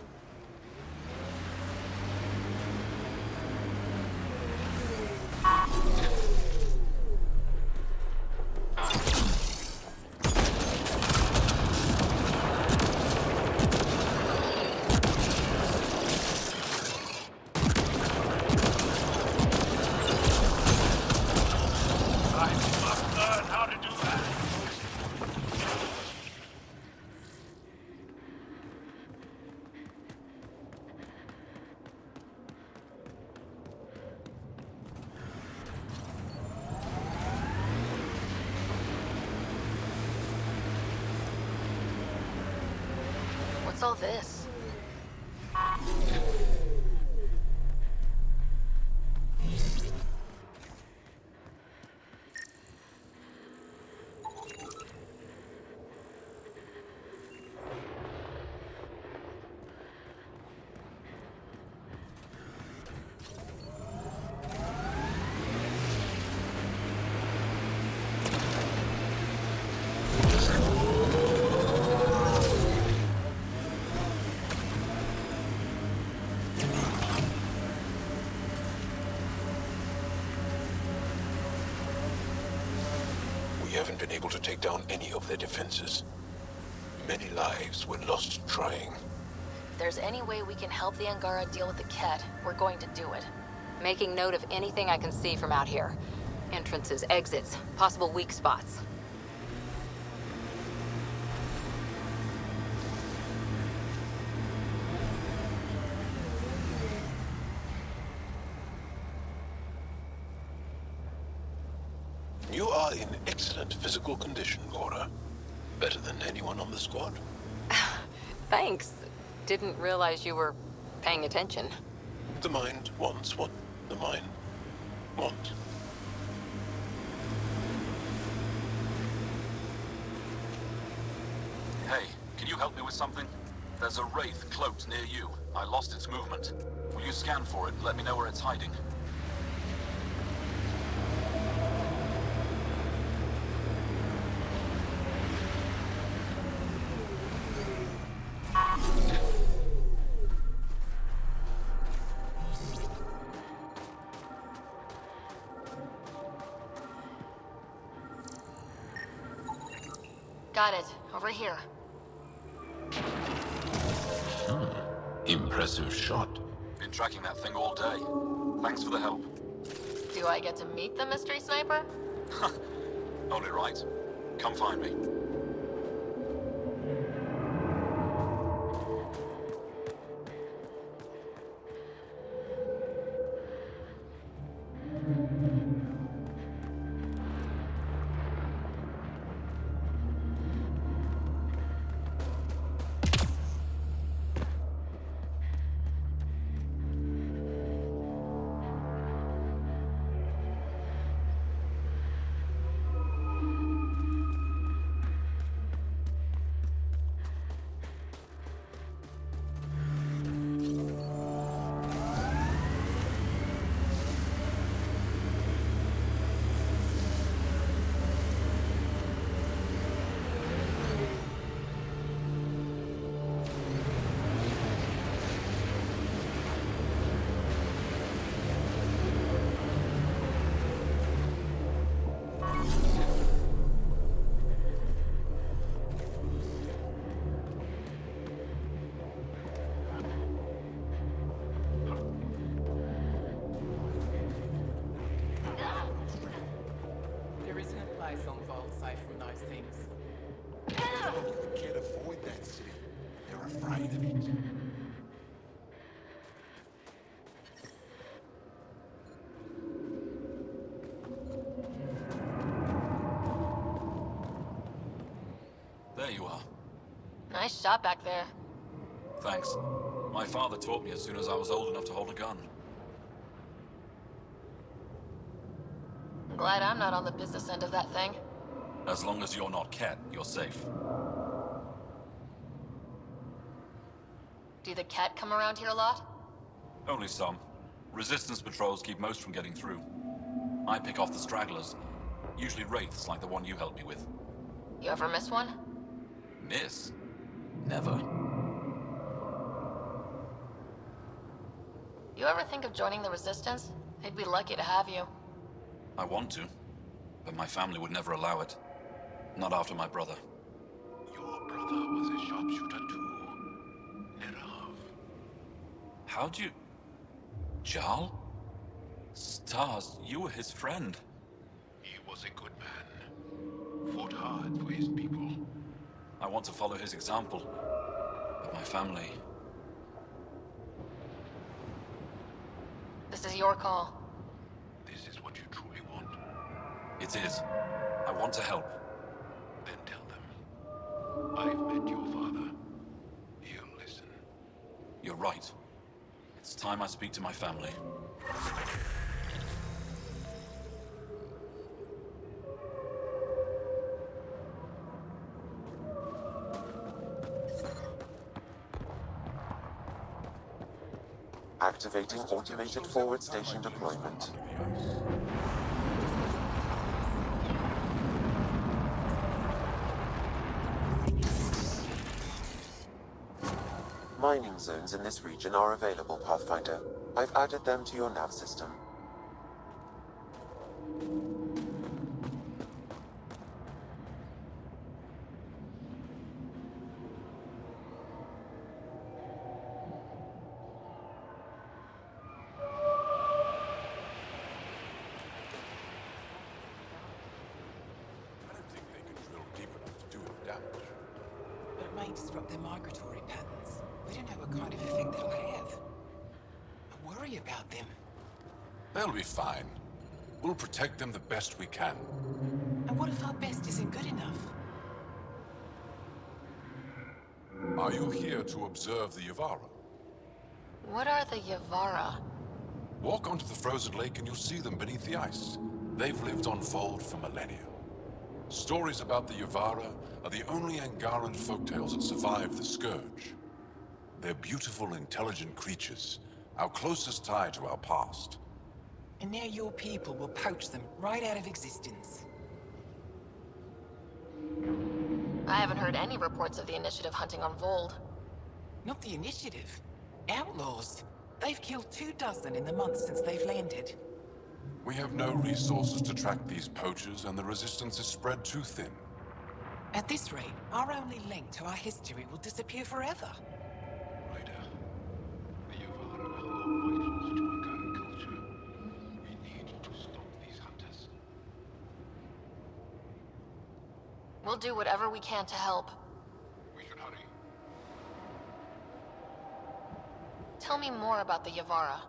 I must learn how to do that. What's all this? We haven't been able to take down any of their defenses. Many lives were lost trying. If there's any way we can help the Angara deal with the Ket, we're going to do it. Making note of anything I can see from out here. Entrances, exits, possible weak spots. You are in excellent physical condition, Laura. Better than anyone on the squad. Thanks. Didn't realize you were paying attention. The mind wants what the mind wants. Hey, can you help me with something? There's a wraith cloaked near you. I lost its movement. Will you scan for it and let me know where it's hiding? Got it. Over here. Impressive shot. Been tracking that thing all day. Thanks for the help. Do I get to meet the mystery sniper? Only right. Come find me. There isn't a place on Vault safe from those things. You can't avoid that city. They're afraid of it. There you are. Nice shot back there. Thanks. My father taught me as soon as I was old enough to hold a gun. I'm glad I'm not on the business end of that thing. As long as you're not Cat, you're safe. Do the cat come around here a lot? Only some. Resistance patrols keep most from getting through. I pick off the stragglers. Usually wraiths like the one you helped me with. You ever miss one? Miss? Never. You ever think of joining the Resistance? They'd be lucky to have you. I want to, but my family would never allow it. Not after my brother. Your brother was a sharpshooter too. Nerov. How'd you... Jarl? Stars, you were his friend. He was a good man. Fought hard for his people. I want to follow his example. But my family... This is your call. This is what you truly want. It is. I want to help. Then tell them. I've met your father. He'll listen. You're right. It's time I speak to my family. Activating automated forward station deployment. Mining zones in this region are available, Pathfinder. I've added them to your nav system. May disrupt their migratory patterns. We don't know what kind of effect that'll have. I worry about them. They'll be fine. We'll protect them the best we can. And what if our best isn't good enough? Are you here to observe the Yavara? What are the Yavara? Walk onto the frozen lake and you'll see them beneath the ice. They've lived on Vold for millennia. Stories about the Yavara are the only Angaran folktales that survive the Scourge. They're beautiful, intelligent creatures, our closest tie to our past. And now your people will poach them right out of existence. I haven't heard any reports of the Initiative hunting on Vold. Not the Initiative. Outlaws. They've killed 24 in the months since they've landed. We have no resources to track these poachers, and the resistance is spread too thin. At this rate, our only link to our history will disappear forever. Ryder, the Yavara are vitals to Angaran culture. We need to stop these hunters. We'll do whatever we can to help. We should hurry. Tell me more about the Yavara.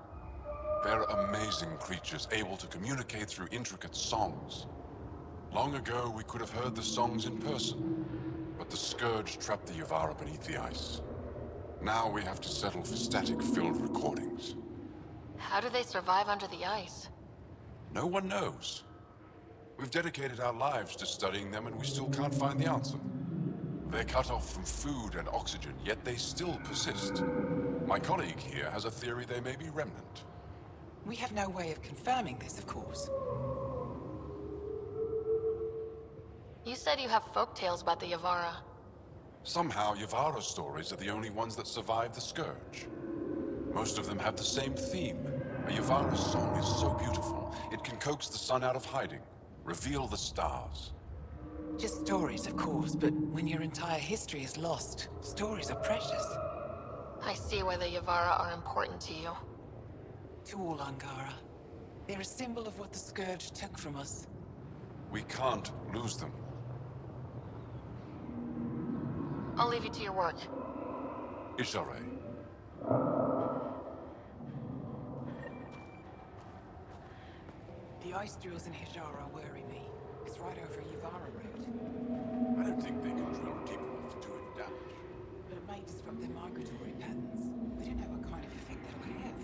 They're amazing creatures, able to communicate through intricate songs. Long ago, we could have heard the songs in person, but the Scourge trapped the Yavara beneath the ice. Now we have to settle for static-filled recordings. How do they survive under the ice? No one knows. We've dedicated our lives to studying them, and we still can't find the answer. They're cut off from food and oxygen, yet they still persist. My colleague here has a theory they may be remnant. We have no way of confirming this, of course. You said you have folktales about the Yavara. Somehow, Yavara stories are the only ones that survive the Scourge. Most of them have the same theme. A Yavara song is so beautiful, it can coax the sun out of hiding, reveal the stars. Just stories, of course, but when your entire history is lost, stories are precious. I see why the Yavara are important to you. To all Angara. They're a symbol of what the Scourge took from us. We can't lose them. I'll leave you to your work. Ishare. The ice drills in Hijara worry me. It's right over Yavara route. I don't think they can drill deep enough to do any damage. But it may disrupt their migratory patterns. We don't know what kind of effect that'll have.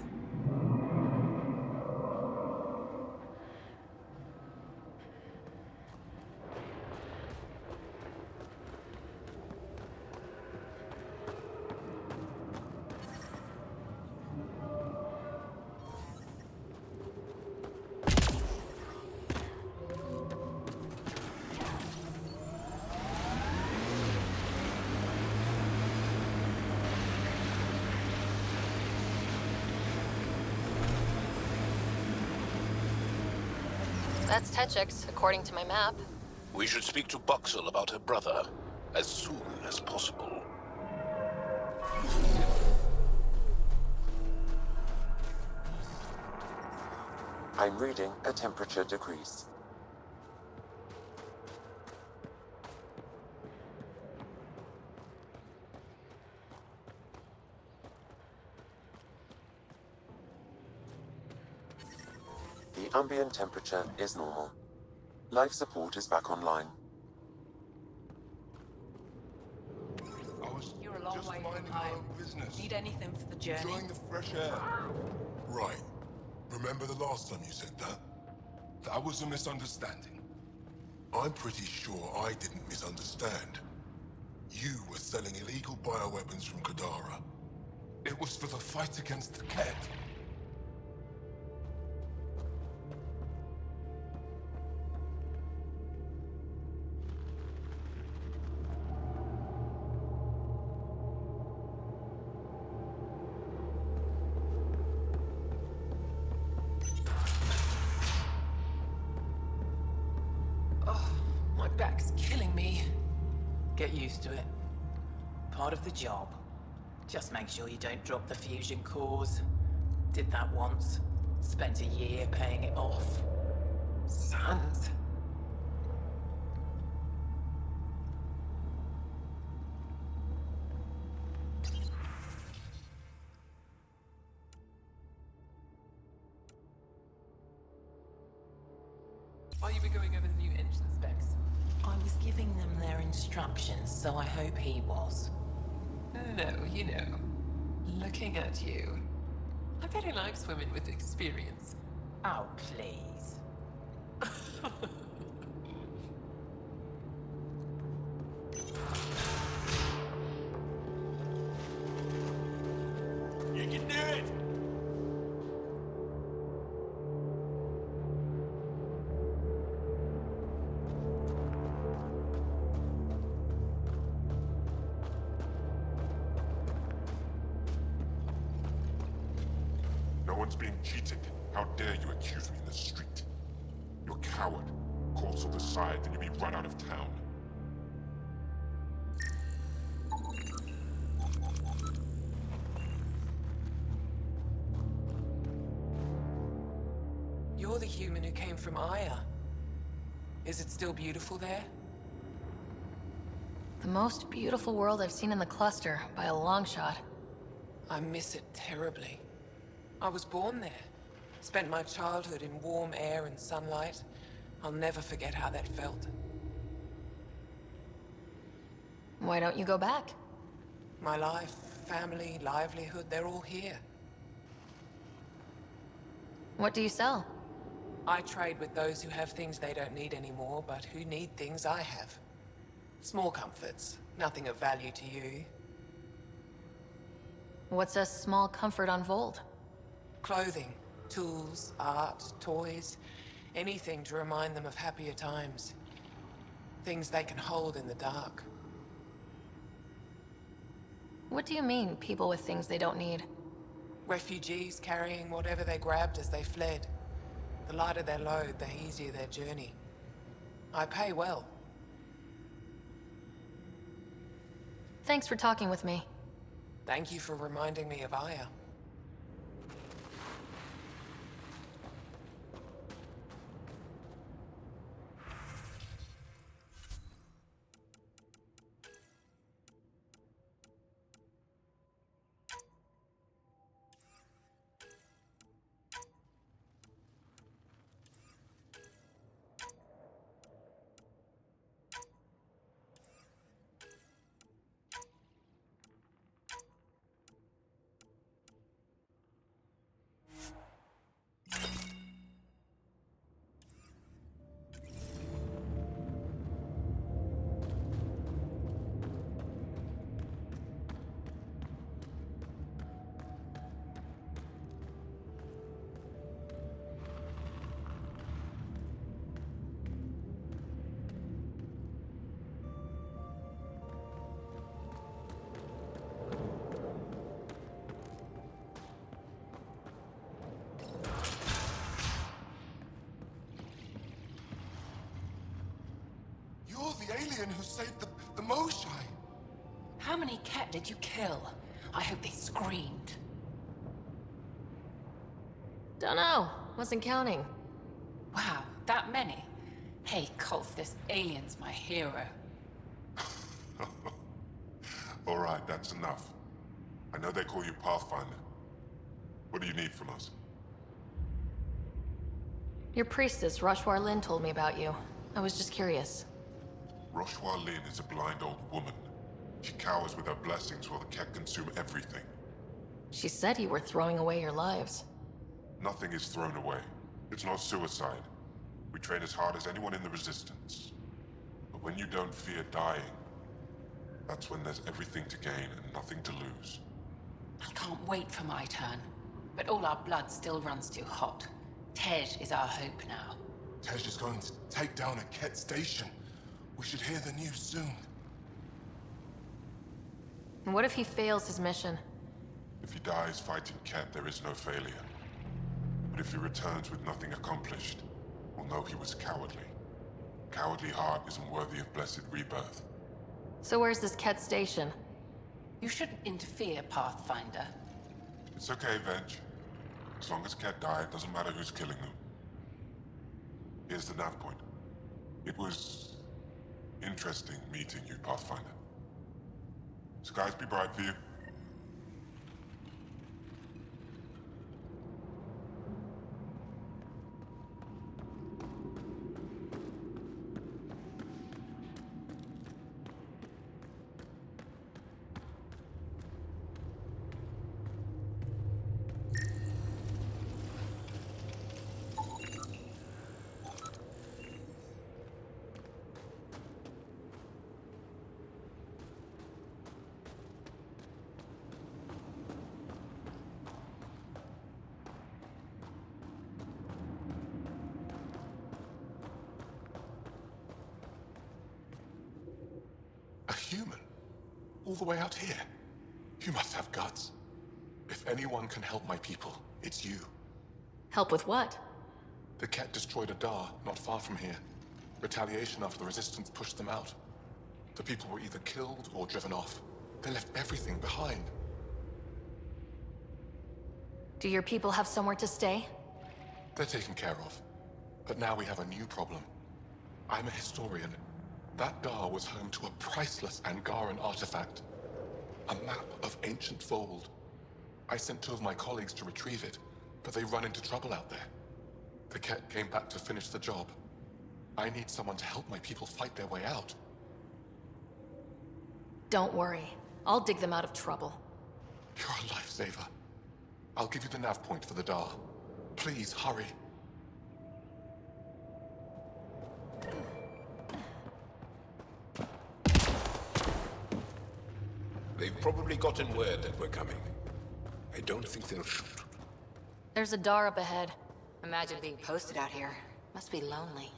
That's Techix, according to my map. We should speak to Buxel about her brother as soon as possible. I'm reading a temperature decrease. The ambient temperature is normal. Life support is back online. You're a long way from home. Need anything for the journey? Enjoying the fresh air. Right. Remember the last time you said that? That was a misunderstanding. I'm pretty sure I didn't misunderstand. You were selling illegal bioweapons from Kadara. It was for the fight against the Ket. My back's killing me. Get used to it. Part of the job. Just make sure you don't drop the fusion cores. Did that once. Spent a year paying it off. Sons. While you were going over the new engine specs. I was giving them their instructions, so I hope he was. No, looking at you. I bet he likes women with experience. Oh, please. You can do it! No one's being cheated. How dare you accuse me in the street? You're a coward. Court's on the side, then you'll be run out of town. You're the human who came from Aya. Is it still beautiful there? The most beautiful world I've seen in the cluster, by a long shot. I miss it terribly. I was born there. Spent my childhood in warm air and sunlight. I'll never forget how that felt. Why don't you go back? My life, family, livelihood, they're all here. What do you sell? I trade with those who have things they don't need anymore, but who need things I have. Small comforts, nothing of value to you. What's a small comfort on Vold? Clothing, tools, art, toys, anything to remind them of happier times. Things they can hold in the dark. What do you mean, people with things they don't need? Refugees carrying whatever they grabbed as they fled. The lighter their load, the easier their journey. I pay well. Thanks for talking with me. Thank you for reminding me of Aya. You're the alien who saved the Moshai. How many cat did you kill? I hope they screamed. Dunno. Wasn't counting. Wow, that many? Hey, Kolf, this alien's my hero. All right, that's enough. I know they call you Pathfinder. What do you need from us? Your priestess, Roshwar Lin, told me about you. I was just curious. Roshwar Lin is a blind old woman. She cowers with her blessings while the Ket consume everything. She said you were throwing away your lives. Nothing is thrown away. It's not suicide. We train as hard as anyone in the Resistance. But when you don't fear dying, that's when there's everything to gain and nothing to lose. I can't wait for my turn. But all our blood still runs too hot. Tej is our hope now. Tej is going to take down a Ket station. We should hear the news soon. And what if he fails his mission? If he dies fighting Ket, there is no failure. But if he returns with nothing accomplished, we'll know he was cowardly. Cowardly heart isn't worthy of blessed rebirth. So where's this Ket station? You shouldn't interfere, Pathfinder. It's okay, Venge. As long as Ket die, it doesn't matter who's killing them. Here's the nav point. It was interesting meeting you, Pathfinder. Skies be bright for you. human? All the way out here? You must have guts. If anyone can help my people, it's you. Help with what? The Ket destroyed a Dar not far from here. Retaliation after the Resistance pushed them out. The people were either killed or driven off. They left everything behind. Do your people have somewhere to stay? They're taken care of. But now we have a new problem. I'm a historian. That Dar was home to a priceless Angaran artifact. A map of ancient Fold. I sent 2 of my colleagues to retrieve it, but they run into trouble out there. The Ket came back to finish the job. I need someone to help my people fight their way out. Don't worry. I'll dig them out of trouble. You're a lifesaver. I'll give you the nav point for the Dar. Please, hurry. They've probably gotten word that we're coming. I don't think they'll shoot. There's a Dar up ahead. Imagine being posted out here. Must be lonely.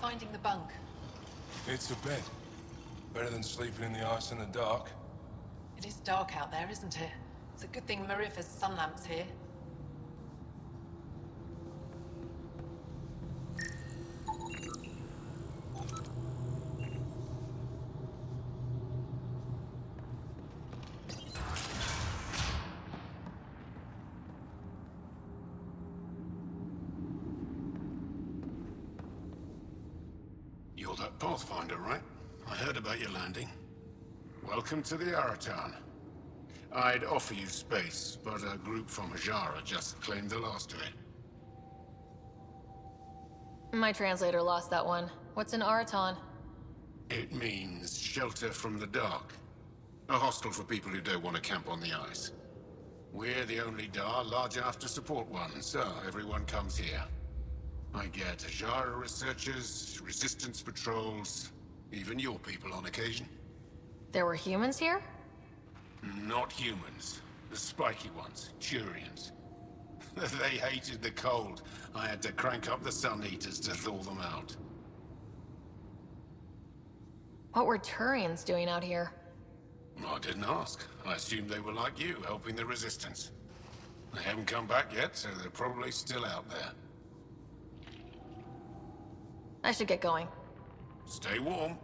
Finding the bunk. It's a bed. Better than sleeping in the ice in the dark. It is dark out there, isn't it? It's a good thing Marifa's sun lamp's here. You're that Pathfinder, right? I heard about your landing. Welcome to the Aratan. I'd offer you space, but a group from Hajara just claimed the last of it. My translator lost that one. What's an Araton? It means shelter from the dark. A hostel for people who don't want to camp on the ice. We're the only Dar large enough to support one, so everyone comes here. I get Hajara researchers, resistance patrols, even your people on occasion. There were humans here? Not humans. The spiky ones, Turians. They hated the cold. I had to crank up the sun heaters to thaw them out. What were Turians doing out here? I didn't ask. I assumed they were like you, helping the resistance. They haven't come back yet, so they're probably still out there. I should get going. Stay warm.